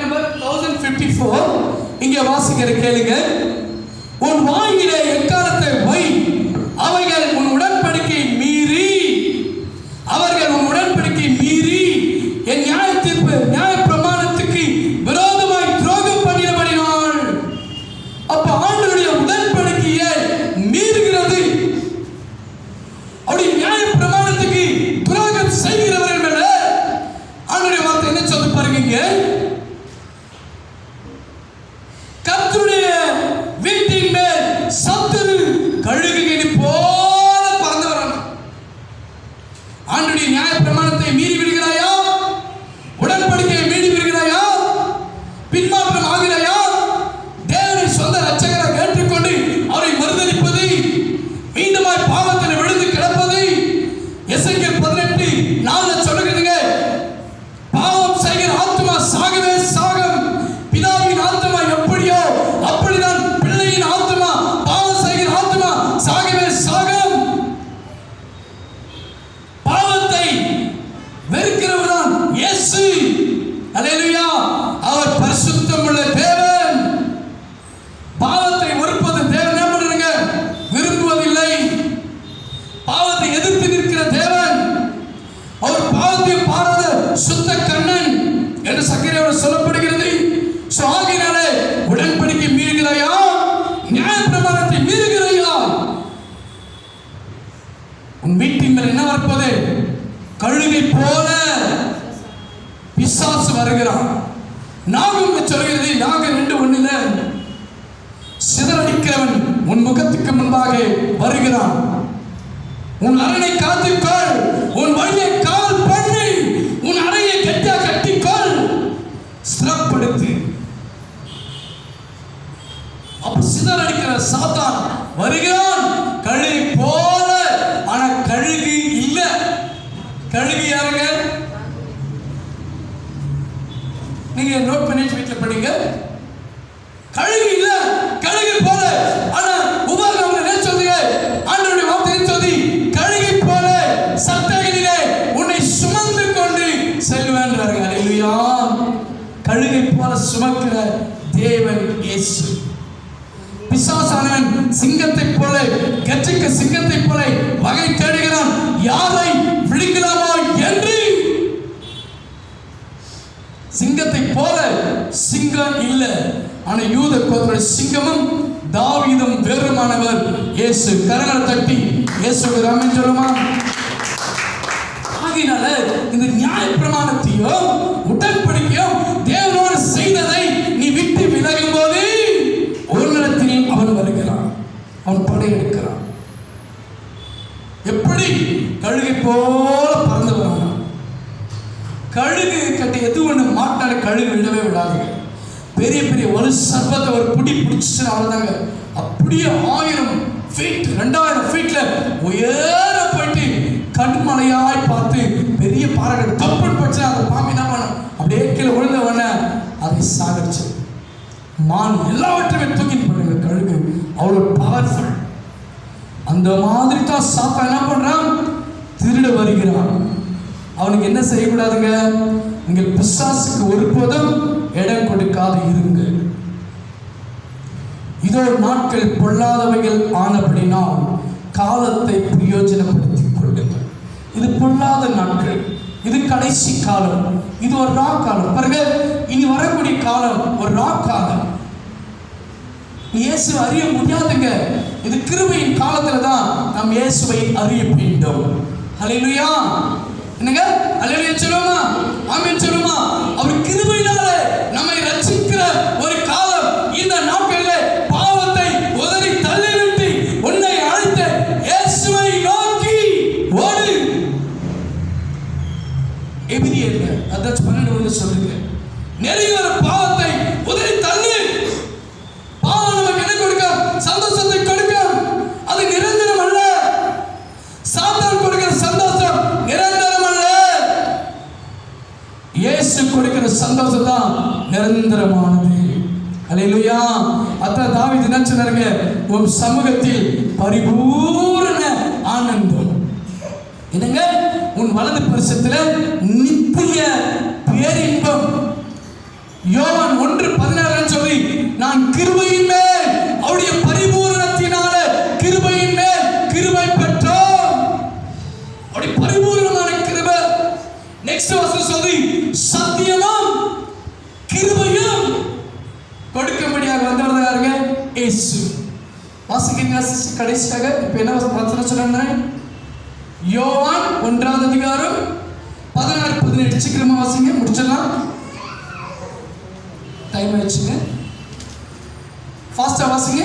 number 1054. இங்க வாசிக்கிற கேளுங்க. உன் வாயிலே எக்காலத்தை வை. அவர்கள் உன் உடன்படிக்கை மீறி என் நியாய பிரமாணத்துக்கு விரோதமாய் துரோகம் பண்ணினபடினால். அப்ப ஆண்டவருடைய உடன்படிக்கையை மீறுகிறது, அவருடைய நியாய பிரமாணத்துக்கு துரோகம் செய்கிறவர்கள் மேல ஆண்டவருடைய வார்த்தை என்ன சொல்லி பாருங்க. கர்த்தருடைய வீட்டின் மேல் சத்துரு கழுகுகளை போல பறந்து வரணும். ஆண்டவருடைய நியாய பிரமாணத்தை மீறி விடுகிறாயா? உடன்படிக்கையை மீறி விடுகிறாயா? பின்மாற்றம் ஆகிறாயா? தேவனை சொந்த இரட்சகராக ஏற்றுக்கொண்டு அவரை மறுதலிப்பது, மீண்டுமாய் பாவத்தில் விழுந்து கிடப்பது. எசேக்கியேல் 18:4 சொல்லுகிறதுங்க. பாவம் செய்கிற ஆத்மா சாகவே சாகும். பிதாவின் ஆத்மா எப்படியோ அப்படிதான் பிள்ளையின் ஆத்மா, பாவம் செய்கிற ஆத்மா சாகவே சாகும். பாவத்தை வெறுக்கிறவர்தான் இயேசு. அல்லேலூயா. அவர் பரிசுத்தம் உள்ள தேவன். பாவத்தை வெறுப்பது தேவன் என்ன பண்ணுங்க? விரும்புவதில்லை. பாவத்தை எதிர்த்து நிற்கிற தேவன். அவர் பாவத்தை பாராத சுத்த கண்ணன் என்று சக்கரையோடு சொல்லப்படுகிறது. ஆகினாலே உடன்படிக்கை மீறுகிறாயா? நியாய பிரமாணத்தை மீறுகிறாயா? உன் வீட்டின் மேல் என்ன வரப்போது? கழுகை போல பிசாசு வருகிறான். நாகம் சொல்கிறது. நாகம் 2:1 சிதறடிக்கிறவன் உன் முகத்துக்கு முன்பாக வருகிறான். உன் அரணை காத்துக்கொள், உன் வழியை கால் பண்ணி, உன் அறையை கெட்டியா கட்டிக்கொள், ஸ்திரப்படுத்து. அப்ப சிதறடிக்கிற சாத்தான் வருகிறான் கழுகை போல. ஆனா கழுகு இல்ல. கழுகு யாருங்க? நீங்க நோட் பண்ணி வீட்டில் படிங்க. கழுகு இல்ல, கழுகு போல. ஆனா உபாகமம் என்ன சொல்லுங்க? ஆண்டவருடைய வார்த்தை சொல்லி கழுகை போல சட்டைகளிலே உன்னை சுமந்து கொண்டு செல்வேன்றாங்க. அல்லேலூயா. கழுகை போல சுமக்கிற தேவன் இயேசு. பிசாசானவன் சிங்கத்தை போல, கர்ஜிக்க சிங்கத்தை போல வகை தேடுகிறான், யாரை விழுங்கலாமோ என்று. யூத கோத்திர சிங்கமும் தாவீதும் வேறுமானவர் இயேசு. கரங்களை தட்டி இயேசுவுக்கு ராமன் சொல்லுமா. ஆகையினால இந்த நியாயப்பிரமாணத்தையும் உடன்படிக்கையும் தேவனோடு செய்ததை நீ விட்டு விலகும் போது உன்னிடத்தில் அவன் வருகிறான், அவன் படையெடுக்கிறான். எப்படி கழுகை போல பறந்து வரான். கழுகு கட்டி எது ஒண்ணு மாட்டாடு கழுகு விடவே விடாதுங்க. பெரிய பெரிய ஒரு சர்பத்தை ஒரு பிடி பிடிச்சு அவ்வளவுதாங்க. அப்படியே 1000 ஃபீட் 2000 ஃபீட்ல உயர போயிட்டு கண்மலையாய் பார்த்து பெரிய பாறைகள் தப்புன்னு போச்சு. அந்த பாம்பு என்ன பண்ணும், அப்படியே கீழே விழுந்த உடனே அதை சாகடிச்சு மான் எல்லாவற்றையுமே தூக்கிட்டு போடுங்க. கழுகு அவ்வளோ பவர்ஃபுல். அந்த மாதிரி தான் சாத்தான் என்ன பண்றான், திருட வருகிறான். அவனுக்கு என்ன செய்யக்கூடாதுங்க, நீங்கள் பிசாசுக்கு ஒருபோதும் இடம் கொடுக்காது இருங்க. இதோ நாட்கள் பொல்லாதவைகள் ஆனபடினால் காலத்தை பிரயோஜனப்படுத்திக் கொள்ளுங்கள். இது பொல்லாத நாட்கள், இது கடைசி காலம், இது ஒரு ரா காலம். பாருங்க, இனி வரக்கூடிய காலம் ஒரு ரா காலம். இயேசு அறிய முடியாதுங்க. இது கிருபையின் காலத்துல தான் நாம் இயேசுவை அறிய வேண்டும். ஹல்லேலூயா. என்னங்க ஹல்லேலூயா சொல்லுமா, ஆமென் சொல்லுமா. அவர் கிருபையினாலே நம்மை ரட்சிக்கிற ஒரு காலம். இந்த நாட்களிலே பாவத்தை உதறி தள்ளிவிட்டு உன்னை அழைத்த இயேசுவை நோக்கி ஓடு. எபிரியர் அதான் 12 சொல்லுங்க, நெறிய பாவத்தை உதறி தள்ளு. பாவம் நமக்கு என்ன கொடுக்கும், சந்தோஷத்தை கொடுக்கும். அது நிரந்தரம் அல்ல. சாத்தான் கொடுக்கிற சந்தோஷம் நிரந்தரம் அல்ல. இயேசு கொடுக்கிற சந்தோஷம் தான் நிரந்தரமானது. அல்லேலூயா. அதான் தாவீது என்ன சொன்னாருங்க, உன் சமூகத்தில் பரிபூரண ஆனந்தம். என்னங்க, உன் வலது பரிசத்துல நித்திய பேரின்பம். யோவான் 1:16 சொல்லி, நான் கிருபையின் மேல் அவருடைய பரிபூரணத்தினால கிருபையின் மேல் கிருபை பெற்றோம். அவருடைய பரிபூரணமான கிருபை. நெக்ஸ்ட் வசனம் சொல்லி, சத்தியமும் கிருபையும் கொடுக்கும்படியாக வந்தவர் யாருங்க, இயேசு. வாசிக்கிறீங்க கடைசியாக. இப்ப என்ன வசனம் சொல்றாங்க, யோவான் 1:16 சீக்கிரமா வாசிங்க, முடிச்சிடலாம். டைம் ஆயிடுச்சுங்க, ஃபாஸ்டா வாசிங்க.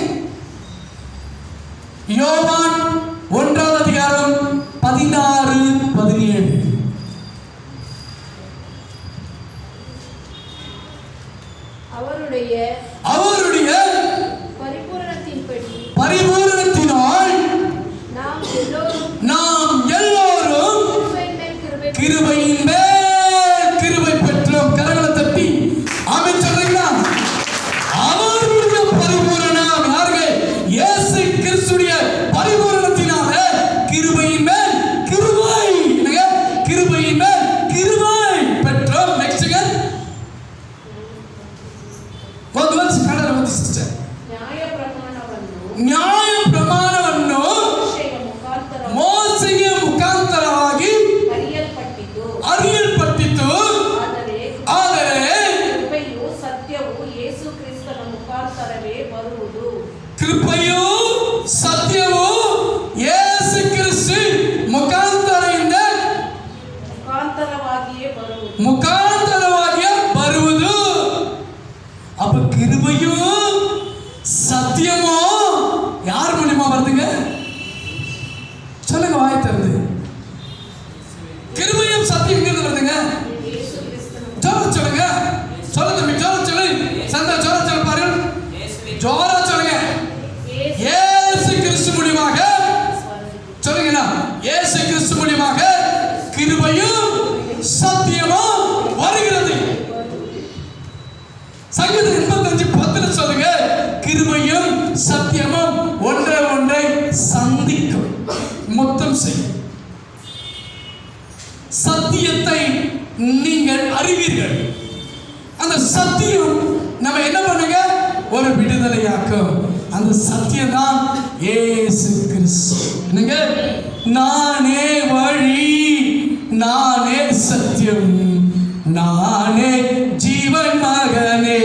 யோவான் 1:16-17. அவருடைய பரிபூரணத்தினால் நாம் எல்லோரும் கிருபையின் மேல் கிருபை பெற்றோம். கரங்களை தட்டி ஆமென் சொல்றீங்களா? அவருடைய பரிபூரணம் யாருங்க, இயேசு கிறிஸ்துடைய பரிபூரணத்தினால கிருபையின் மேல் கிருபை. என்னங்க, கிருபையின் மேல் கிருபை பெற்றோம். நெக்ஸ்ட்ங்க, கொஞ்சம் ಕನ್ನಡ ಓದಿ ಸಿಸ್ಟರ್. ನ್ಯಾಯ ಪ್ರಮಾಣವನ್ನು ಮೋಸೆಗೆ ಮುಖಾಂತರವಾಗಿ ಅರಿಯಲ್ಪಟ್ಟಿತು. ಆದರೆ ಕೃಪೆಯು ಸತ್ಯವೂ ಯೇಸು ಕ್ರಿಸ್ತನ ಮುಖಾಂತರವೇ ಬರುವುದು. ಕೃಪೆಯು ಸತ್ಯವೂ ಯೇಸು ಕ್ರಿಸ್ತ ಮುಖಾಂತರದಿಂದ ಮುಖಾಂತರವಾಗಿಯೇ ಬರುವುದು. அப்ப கிருபையும் சத்தியமும் யார் மூலமா வருதுங்க, சொல்லுங்க வாய் திறந்து. கிருபையும் சத்தியம் வருதுங்க, சொல்லுங்க சொல்லுங்க தம்பி, ஜோரா சொல்லு. சந்தா ஜோரா சொல்ல பாரு, ஜோரா சொல்லுங்க. இயேசு கிறிஸ்து மூலமாக சொல்லுங்க, இயேசு கிறிஸ்து மூலமாக கிருபையும் சத்தியமும் வருகிறது. சங்கீதம் 85:10 சொல்லுங்க, கிருபையும் சத்தியமும் ஒன்றை சந்திக்கும், மொத்தம் செய்யும். சத்தியத்தை நீங்கள் அறிவீர்கள். அந்த சத்தியம் நம்ம என்ன பண்ணுங்க, ஒரு விடுதலையாக்கும். அந்த சத்தியம் தான் இயேசு கிறிஸ்து. என்னங்க, நானே வழி, நானே சத்தியம், நானே ஜீவன் மகனே,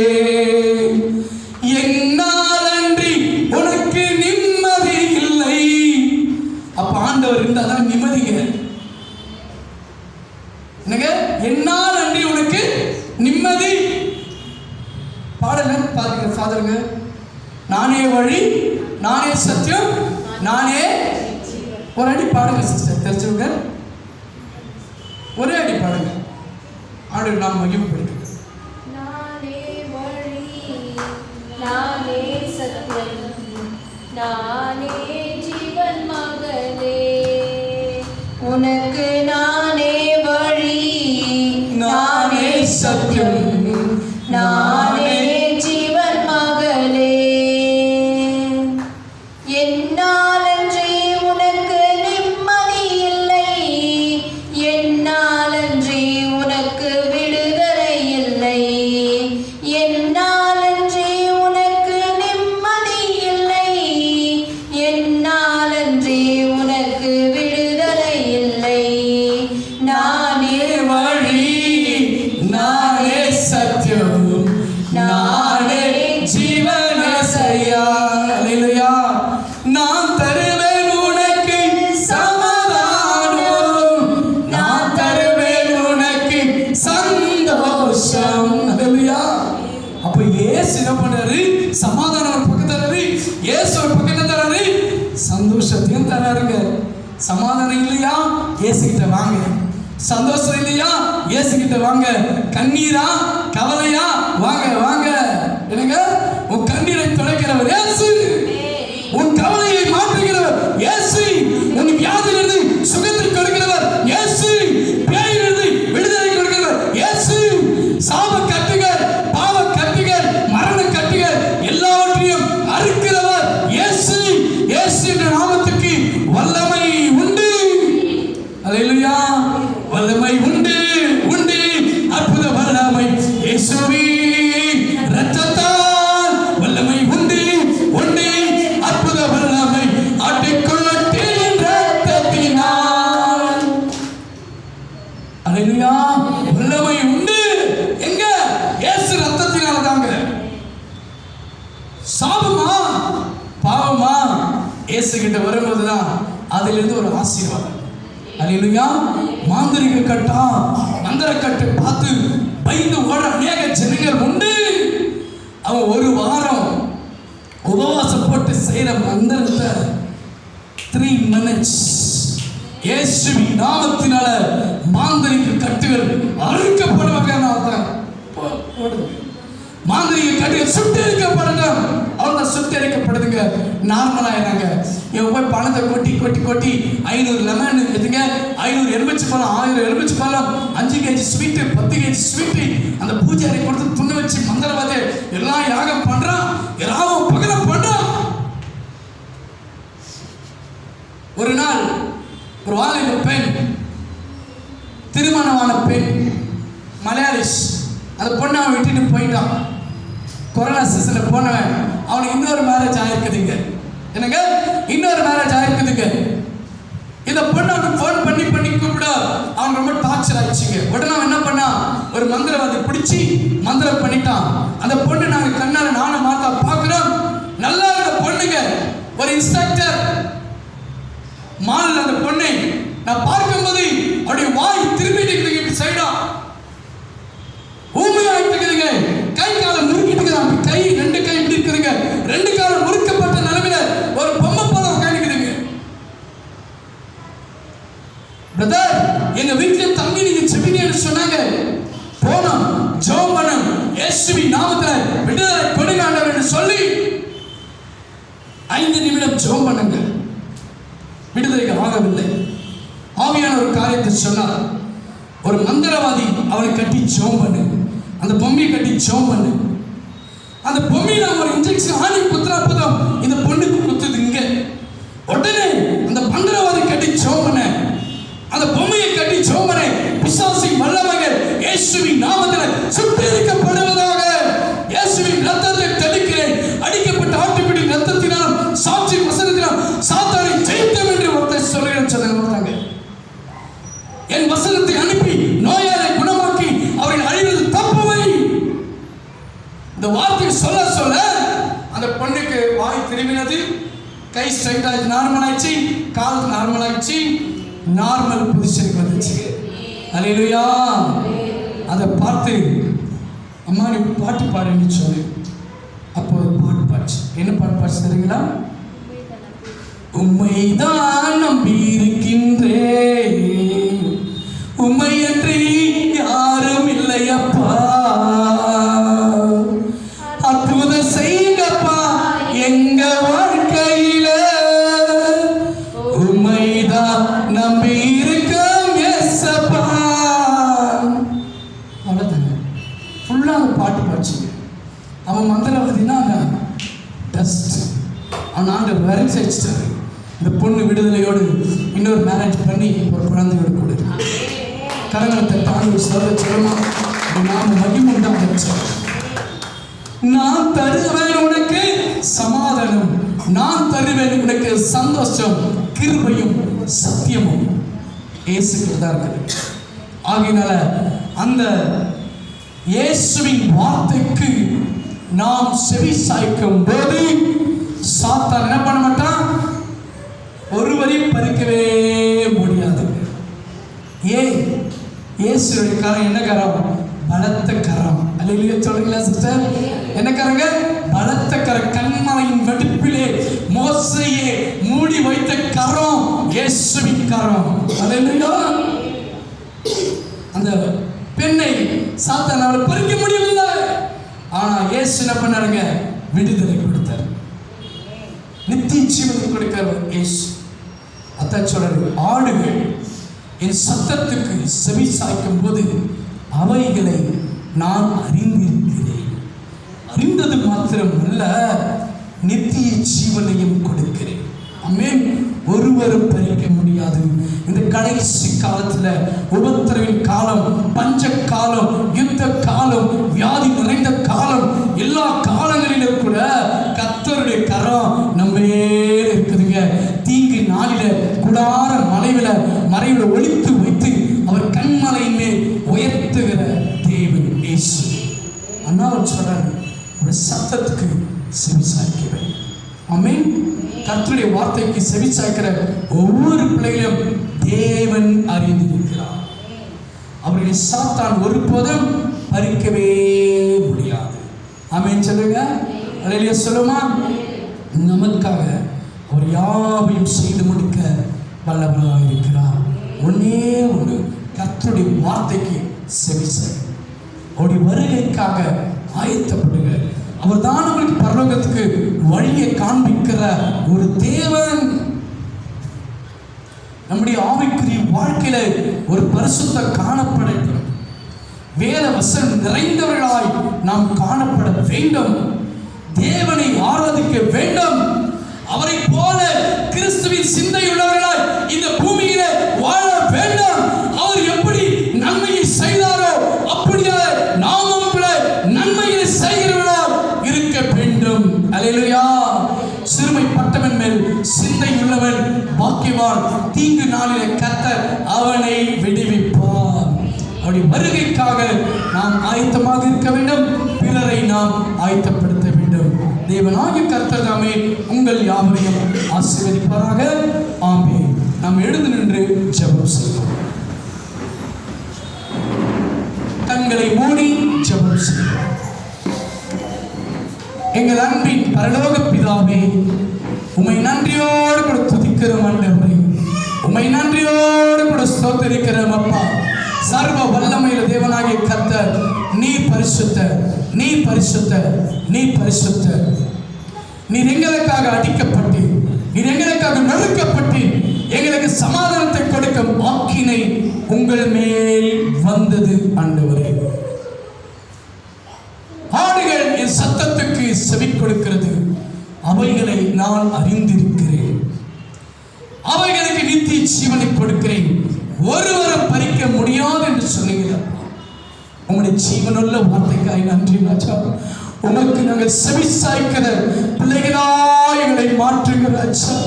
ஆண்டவர் இருந்தாதான் நிம்மதிங்க. என்னங்க, என்னால் நன்றி உனக்கு நிம்மதி. பாடல பாருங்க ஃபாதருங்க. நானே வழி, நானே சத்தியம், நானே. ஒரு அடி பாடுங்க சிஸ்டர், தெரிஞ்சவங்க ஒரே அடி பாடுங்க. ஆண்டவர் நாம் மகிமைப்படுத்துங்க. நானே வழி, நானே சத்தியம், நானே ஜீவன் மகளே, உனக்கு நானே வழி, நானே சத்தியம், நானே ஜீவன் மகளே. என்னாலன்றி உனக்கு நிம்மதி இல்லை, என்னாலன்றி உனக்கு விடுதலை இல்லை, என்னாலன்றி உனக்கு நிம்மதி இல்லை, என்னாலன்றி உனக்கு விடுதலை இல்லை. நானே வழி, நானே சத்தியம், நானே ஜீவன் இயேசையா. அல்லேலூயா. நான் தருவேன் உனக்கு சமாதானம், நான் தருவேன் உனக்கு சந்தோஷம். அல்லேலூயா. அப்ப இயேசு என்ன பண்றாரு? சமாதானம் ஒரு பக்கம் தராரு, இயேசு ஒரு பக்கம் தராரு, சந்தோஷத்தையும் தராருங்க. சமாதானம் இல்லையா, இயேசு கிட்ட வாங்க. சந்தோஷம் இல்லையா, இயேசு கிட்ட வாங்க. கண்ணீரா, கவலையா, வாங்க வாங்க. என்னங்க, உன் கண்ணீரை துடைக்கிறவர் இயேசு, உன் கவலையை மாற்றுகிறவர் இயேசு, உன் வியாதியிலிருந்து சுகத்தை கொடுக்கிறவர் இயேசு, பேயிலிருந்து விடுதலை கொடுக்கிறவர் இயேசு. சாப கட்டுகள், பாவ கட்டுகள், மரண கட்டுகள் எல்லாவற்றையும் அறுக்கிறவர் இயேசு. இயேசு என்ற நாமத்துக்கு வல்லமை உண்டு. அல்லேலூயா. வல்லமை உண்டு, உண்டு, அற்புத வல்லமை இயேசுவின் இரத்தத்தால் வல்லமை உண்டு, உண்டு, அற்புத வல்லமை ஆட்டுக்குட்டியின் இரத்தத்தினால். அல்லேலூயா. வல்லமை உண்டு. எங்க? இயேசு இரத்தத்தினால தாங்க. சாபமா, பாவமா, இயேசு கிட்ட வரும்போதுதான் அதிலிருந்து ஒரு ஆசீர்வாதம். அல்லேலூயா. மாந்திரிக கட்டா, மந்திர கட்டு பார்த்து பயந்து ஓட அநேக ஜனங்கள் உண்டு. அவன் ஒரு வாரம் உபவாசம் போட்டு செய்யற மந்திரத்தை 3 minutes இயேசுவின் நாமத்தினால மாந்திரிக கட்டுகள் அறுக்கப்படுவாங்க. மாந்திரிக கட்டுகள் சுட்டெரிக்கப்படணும். அவங்க சுட்டெரிக்கப்படுதுங்க, நார்மலாயிராங்க. இவன் போய் பணத்தை கொட்டி கொட்டி கொட்டி 500 லெமன் எதுங்க, 500 எலுமிச்சை பழம், 1000 எலுமிச்சை பழம், 5 kg ஸ்வீட்டு, 10 kg ஸ்வீட்டு அந்த பூஜாரி கொடுத்து துண்ண வச்சு மந்திரவாதி எல்லாம் யாகம் பண்றான், யாவும் பகலம் பண்றான். ஒரு நாள் ஒரு வாலிப பெண், திருமணமான பெண், மலையாளிஸ், அந்த பொண்ணை அவன் விட்டுட்டு போயிட்டான். கொரோனா சீசன்ல போனவன், அவனுக்கு இன்னொரு மேரேஜ் ஆயிருக்குதுங்க. எனக்கு இன்னொரு மேரேஜ் ஆயிருக்குதுங்க. இந்த பொண்ணு அவனுக்கு ஃபோன் பண்ணி பண்ணி கூப்பிட அவன் ரொம்ப டார்ச்சர் ஆயிடுச்சுங்க. உடனே அவன் என்ன பண்ணா, ஒரு மந்திரவாதி பிடிச்சி மந்திரம் பண்ணிட்டான். அந்த பொண்ணு நாங்க கண்ணால நானும் மாத்தா பார்க்கிறோம். நல்லா இருந்த பொண்ணுங்க, ஒரு இன்ஸ்ட்ரக்டர் மாலில் அந்த பொண்ணை நான் பார்க்கும்போது அவருடைய வாய் திரும்பிட்டு இப்படி சைடா ஊமையாயிட்டு இருக்குதுங்க. கை காலை முறுக்கிட்டு இருக்குதாங்க. கை 2 கை இப்படி இருக்குதுங்க. 2 காலம் முறுக்கப்பட்ட நிலைமையில ஒரு பொம்மை போல உட்காந்துக்குதுங்க. பிரதர், எங்க வீட்டுல தம்பி நீங்க செபிங்கன்னு சொன்னாங்க. போனோம், ஜெபம் பண்ணோம், இயேசுவின் நாமத்துல விடுதலை கொடுங்க ஆண்டவரே என்று சொல்லி 5 நிமிடம் ஜெபம் பண்ணுங்க. விடுதலைக்கு ஆகவில்லை. ஆவியான ஒரு காரியத்தை சொன்னார். ஒரு மந்திரவாதி அவனை கட்டி ஜெபம் பண்ணு, அந்த பொம்மையை கட்டி ஜெபம் பண்ணு. அந்த பொம்மையில ஒரு இன்ஜெக்ஷன் ஆணி குத்துறப்பதான் இந்த பொண்ணுக்கு குத்துது இங்க. உடனே அந்த மந்திரவாதி கட்டி ஜெபம் பண்ண, அந்த பொம்மையை கட்டி ஜெபம் பண்ண, பிசாசின் வல்லமைகள் இயேசுவின் நாமத்தில் சுட்டெரிக்கப்படுவதாக. இயேசுவின் ரத்தத்தை தெளிக்கிறேன். அடிக்கப்பட்ட ஆட்டுக்குட்டி ரத்தத்தினால் சாட்சி வசனத்தினால் சாத்தானை ஜெயித்தோம் என்று ஒருத்தர் சொல்லுகிறேன் சொன்னாங்க. என் வசனத்தை அனுப்பி நோயாளை குணமாக்கி அவர்கள் அழிவது தப்புவை. இந்த வார்த்தை சொல்ல சொல்ல அந்த பொண்ணுக்கு வாய் திரும்பினது. கை ஸ்ட்ரைட் ஆயிடுச்சு, நார்மல் ஆயிடுச்சு, கால் நார்மல் ஆயிடுச்சு, நார்மல் பொசிஷனுக்கு வந்துச்சு. அல்லேலூயா. அதை பார்த்து அம்மா நீ பாட்டு பாடுன்னு சொல்லு. அப்போ ஒரு பாட்டு பாடுச்சு. என்ன பாட்டு பாடுச்சு தெரியுங்களா? உம்மைதான் நம்பி இருக்கின்றேன், உம்மையன்றி யாரும் இல்லையப்பா, அற்புதம் செய்யுங்கப்பா எங்க வாழ்க்கையில, உம்மைதான் நம்பி இருக்கோம் ஏசப்பா. அவ்வளோதாங்க. ஃபுல்லாக அந்த பாட்டு பாடிச்சுங்க. அவன் மந்திரவாதினா டஸ்ட், அவன் ஆண்டவர் வரைச்சி வச்சுட்டாரு. இந்த பொண்ணு விடுதலையோடு இன்னொரு மேரேஜ் பண்ணி ஒரு குழந்தையோடு கூட கரங்களை தாண்டி சொல்லமா நாம மகிமுண்டாக. நான் தருவேன் உனக்கு சமாதானம், நான் தருவேன் உனக்கு சந்தோஷம், கிருபையும் சத்தியமும் இயேசுக்கு தான் இருக்குது. ஆகையினால அந்த இயேசுவின் வார்த்தைக்கு நாம் செவி சாய்க்கும் போது சாத்தான் என்ன பண்ண மாட்டான்? ஒருவரையும் பறிக்கவே முடியாது. ஏன்? இயேசுடைய கரம் என்ன கரம்? பலத்த கரம். அல்லேலூயா சொல்றீங்களா சிஸ்டர்? என்ன கரங்க? பலத்த கரம். கண்மலையின் வெடிப்பிலே மோசேயை மூடி வைத்த கரம் இயேசுவின் கரம். அல்லேலூயா. அந்த பெண்ணை சாத்தான் அவரை பறிக்க முடியவில்லை. ஆனா இயேசு என்ன பண்ணாருங்க? விடுதலை கொடுத்தார், நித்திய ஜீவனை கொடுக்கிறவர் இயேசு. அதான் சொல்றாரு, ஆடுகள் என் சத்தத்துக்கு செவி சாய்க்கும் போது அவைகளை நான் அறிந்திருக்கிறேன், அறிந்தது மாத்திரம் அல்ல நித்திய ஜீவனையும் கொடுக்கிறேன். ஆமென். ஒருவரும் பறிக்க முடியாது. இந்த கடைசி காலத்துல உபத்திரவின் காலம், பஞ்ச காலம், யுத்த காலம், வியாதி நிறைந்த காலம், எல்லா காலங்களிலும் கூட கர்த்தருடைய கரம் நம்ம இருக்குதுங்க. தீங்கு நாளில குடார மறைவில ஒளித்து வைத்து அவர் கண்மலையின் மேல் உயர்த்துகிற தேவன் இயேசு. அண்ணா சொல்றாரு, ஒரு சத்தத்துக்கு செவி சாய்க்கிறேன். ஆமென். கர்த்தருடைய வார்த்தைக்கு செவி சாய்க்கிற ஒவ்வொரு பிள்ளைகளும் தேவன் அறிந்திருக்கிறார். அவருடைய சாத்தான் ஒருபோதும் பறிக்கவே முடியாது. ஆமென் சொல்லுங்க. அல்லேலூயா சொல்லுமா. நமக்காக அவர் யாவையும் செய்து முடிக்க வல்லவராக இருக்கிறார். ஒன்னே ஒன்று, கர்த்தருடைய வார்த்தைக்கு செவி சாய். அவருடைய வருகைக்காக ஆயத்தப்படுங்க. அவர் தான் நம்மளுக்கு பரலோகத்துக்கு வழியை காண்பிக்கிற ஒரு தேவன். நம்முடைய ஆவிக்குரிய வாழ்க்கையில ஒரு பரிசுத்த காணப்படட்டும். வேத வசனம் நிறைந்தவர்களாய் நாம் காணப்பட வேண்டும். தேவனை ஆராதிக்க வேண்டும். அவரை போல கிறிஸ்துவின் சிந்தை உள்ளவர்களாய் இந்த பூமியில வாழ வேண்டும். அவர் எப்படி நன்மையை செய்தாரோ அப்படியே நாமும் நன்மையை செய்கிறவர்களாய் இருக்க வேண்டும். அல்லேலூயா. சிறுமைப்பட்டவன் மேல் சிந்தை உள்ளவன் பாக்கியவான். தீங்கு நாளிலே கர்த்தர் அவனை விடுவிப்பார். அவருடைய வருகைக்காக நாம் ஆயத்தமாக இருக்க வேண்டும். பிறரை நாம் ஆயத்தப்படுத்த வேண்டும். தேவனாகிய கர்த்தர் தாமே உங்கள் யாவரையும் ஆசீர்வதிப்பாராக. ஆமென். நாம் எழுந்து நின்று ஜெபம் செய்வோம். கண்களை மூடி ஜெபம் செய்வோம். எங்கள் அன்பின் பரலோக பிதாவே, உம்மை நன்றியோடு கூட துதிக்கிறோம் ஆண்டவரே. உம்மை நன்றியோடு கூட ஸ்தோத்திரிக்கிறோம் அப்பா. சர்வ வல்லமையுள்ள தேவனாகிய கர்த்தர், நீ பரிசுத்தர், நீ பரிசுத்தர், நீ பரிசுத்தர். நீர் எங்களுக்காக அடிக்கப்பட்டு, நீர் எங்களுக்காக நறுக்கப்பட்டு, எங்களுக்கு சமாதானத்தை கொடுக்கும் ஆக்கினை உங்கள் மேல் வந்தது ஆண்டவரே. ஆடுகள் என் சத்தத்துக்கு செவி கொடுக்கிறது, அவைகளை நான் அறிந்திருக்கிறேன், அவைகளுக்கு நித்திய ஜீவனை கொடுக்கிறேன், ஒருவரும் பறிக்க முடியாது என்று சொன்னீங்க. உங்களுடைய ஜீவனுள்ள வார்த்தைக்காய் நன்றி ராஜா. உமக்கு நாங்கள் செவி சாய்க்கிற பிள்ளைகளாய் எங்களை மாற்றுகிற ராஜா.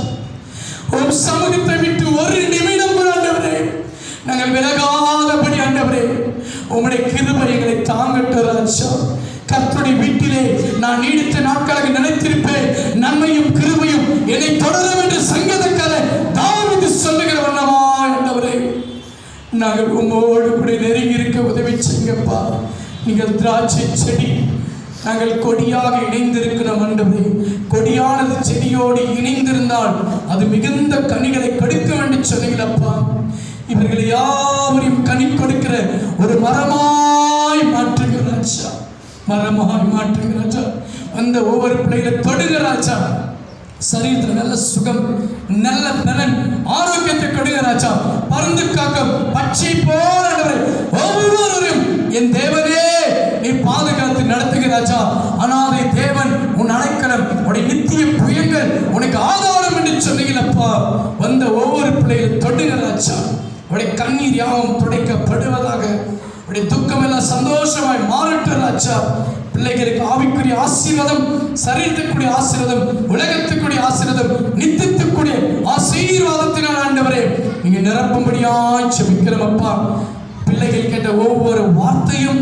உம் சமூகத்தை விட்டு ஒரு நிமிடம் ஆண்டவரே நாங்கள் விலகாதபடி ஆண்டவரே உம்முடைய கிருபை எங்களை தாங்கட்டும் ராஜா. கர்த்தருடைய வீட்டிலே நான் நீடித்த நாட்களாக நிலைத்திருப்பேன். நன்மையும் கிருபையும் என்னை தொடரும் என்று சங்கீதக்காரன் தாவீது சொல்லுகிற வண்ணமாய் ஆண்டவரே நாங்கள் உம்மோடு கூட நெருங்கி இருக்க உதவி செய்யுங்கப்பா. நீங்கள் திராட்சை செடி, நாங்கள் கொடியாக இணைந்திருக்கிறோம் ஆண்டவரே. கொடியானது செடியோடு இணைந்திருந்தால் அது மிகுந்த கனிகளை கொடுக்க வேண்டும் சொன்னீங்களப்பா. இவர்களை யாவரையும் கனி கொடுக்கிற ஒரு மரமாய் மாற்றுகிற ராஜா, மரமாய் மாற்றுகிற ராஜா. அந்த ஒவ்வொரு பிள்ளைகளை தொடுகிற ராஜா. சரீரத்தில் நல்ல சுகம், நல்ல பலன், ஆரோக்கியத்தை கொடுக்கிற ராஜா. பருந்து காக்க பச்சை போல ஒவ்வொருவரும் என் தேவனே நீ பாதுகாத்து நடத்துகிற ராஜா. அனாதை தேவன் உன் அடைக்கலம், உடைய நித்திய புயங்கள் உனக்கு ஆதாரம் என்று சொன்னீங்களப்பா. வந்த ஒவ்வொரு பிள்ளைகளும் தொடுகிற ராஜா. உடைய கண்ணீர் யாவும் துடைக்கப்படுவதாக. உடைய துக்கம் எல்லாம் சந்தோஷமாய் மாறட்டு ராஜா. பிள்ளைகளுக்கு ஆவிக்குரிய ஆசீர்வாதம், சரீரத்துக்குரிய ஆசீர்வாதம், உலகத்துக்குரிய ஆசீர்வாதம், நித்தியத்துக்குரிய ஆசீர்வாதத்தினால் ஆண்டவரே நீங்க நிரப்பும்படியாய் ஜெபிக்கிறோம் அப்பா. பிள்ளைகள் கேட்ட ஒவ்வொரு வார்த்தையும்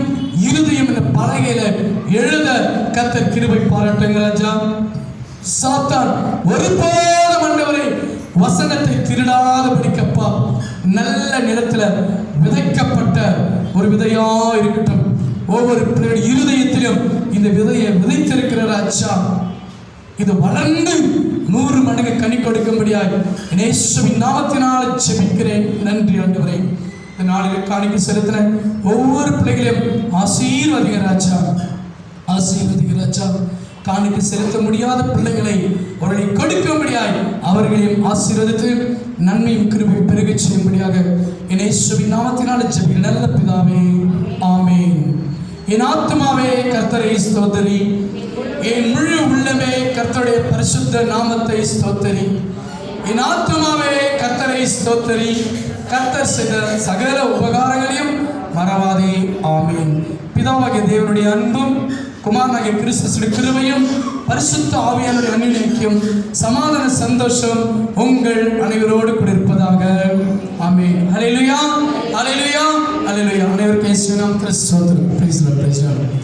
இருதயம் என்ற பலகையில எழுத கர்த்தர் கிருபை பாராட்டுங்க ராஜா. சாத்தான் ஒருபோதும் ஆண்டவரே வசனத்தை திருடாத படிக்கப்பா. நல்ல நிலத்துல விதைக்கப்பட்ட ஒரு விதையா இருக்கட்டும். ஒவ்வொரு இருதயத்திலும் இந்த விதையை விதைத்திருக்கிற ராஜா. இது வளர்ந்து 100 மடங்கு கனி கொடுக்கும்படியாய் இயேசுவின் நாமத்தினால் ஜெபிக்கிறேன். நன்றி ஆண்டவரே. இந்த நாளில் காணிக்கை செலுத்தின ஒவ்வொரு பிள்ளைகளையும் ஆசீர்வதிங்க ராஜா, ஆசீர்வதிங்க ராஜா. காணிக்கை செலுத்த முடியாத பிள்ளைகளை அவர்களை கொடுக்கும்படியாய் அவர்களையும் ஆசீர்வதித்து நன்மையும் கிருபை பெருக செய்யும்படியாக இயேசுவின் நாமத்தினால் ஜெபிக்கிறேன் நல்ல பிதாவே, ஆமென். என் ஆத்துமாவே கர்த்தரை ஸ்தோத்திரி, என் முழு உள்ளமே கர்த்தருடைய பரிசுத்த நாமத்தை ஸ்தோத்திரி. என் ஆத்துமாவே கர்த்தரை ஸ்தோத்திரி, கர்த்தர் செய்த சகல உபகாரங்களையும் மறவாதே. ஆமென். பிதாவாகிய தேவனுடைய அன்பும் குமாரனாகிய கிறிஸ்துவின் கிருபையும் பரிசுத்த ஆவியானவருடைய அன்பினைக்கும் சமாதான சந்தோஷம் உங்கள் அனைவரோடு கூட இருப்பதாக. ஆமென். ஹல்லேலூயா, ஹல்லேலூயா, ஹல்லேலூயா. அனைவருக்கும் இயேசுவின் நாமத்தில் ஸ்தோத்திரம். Praise the Lord, praise the Lord.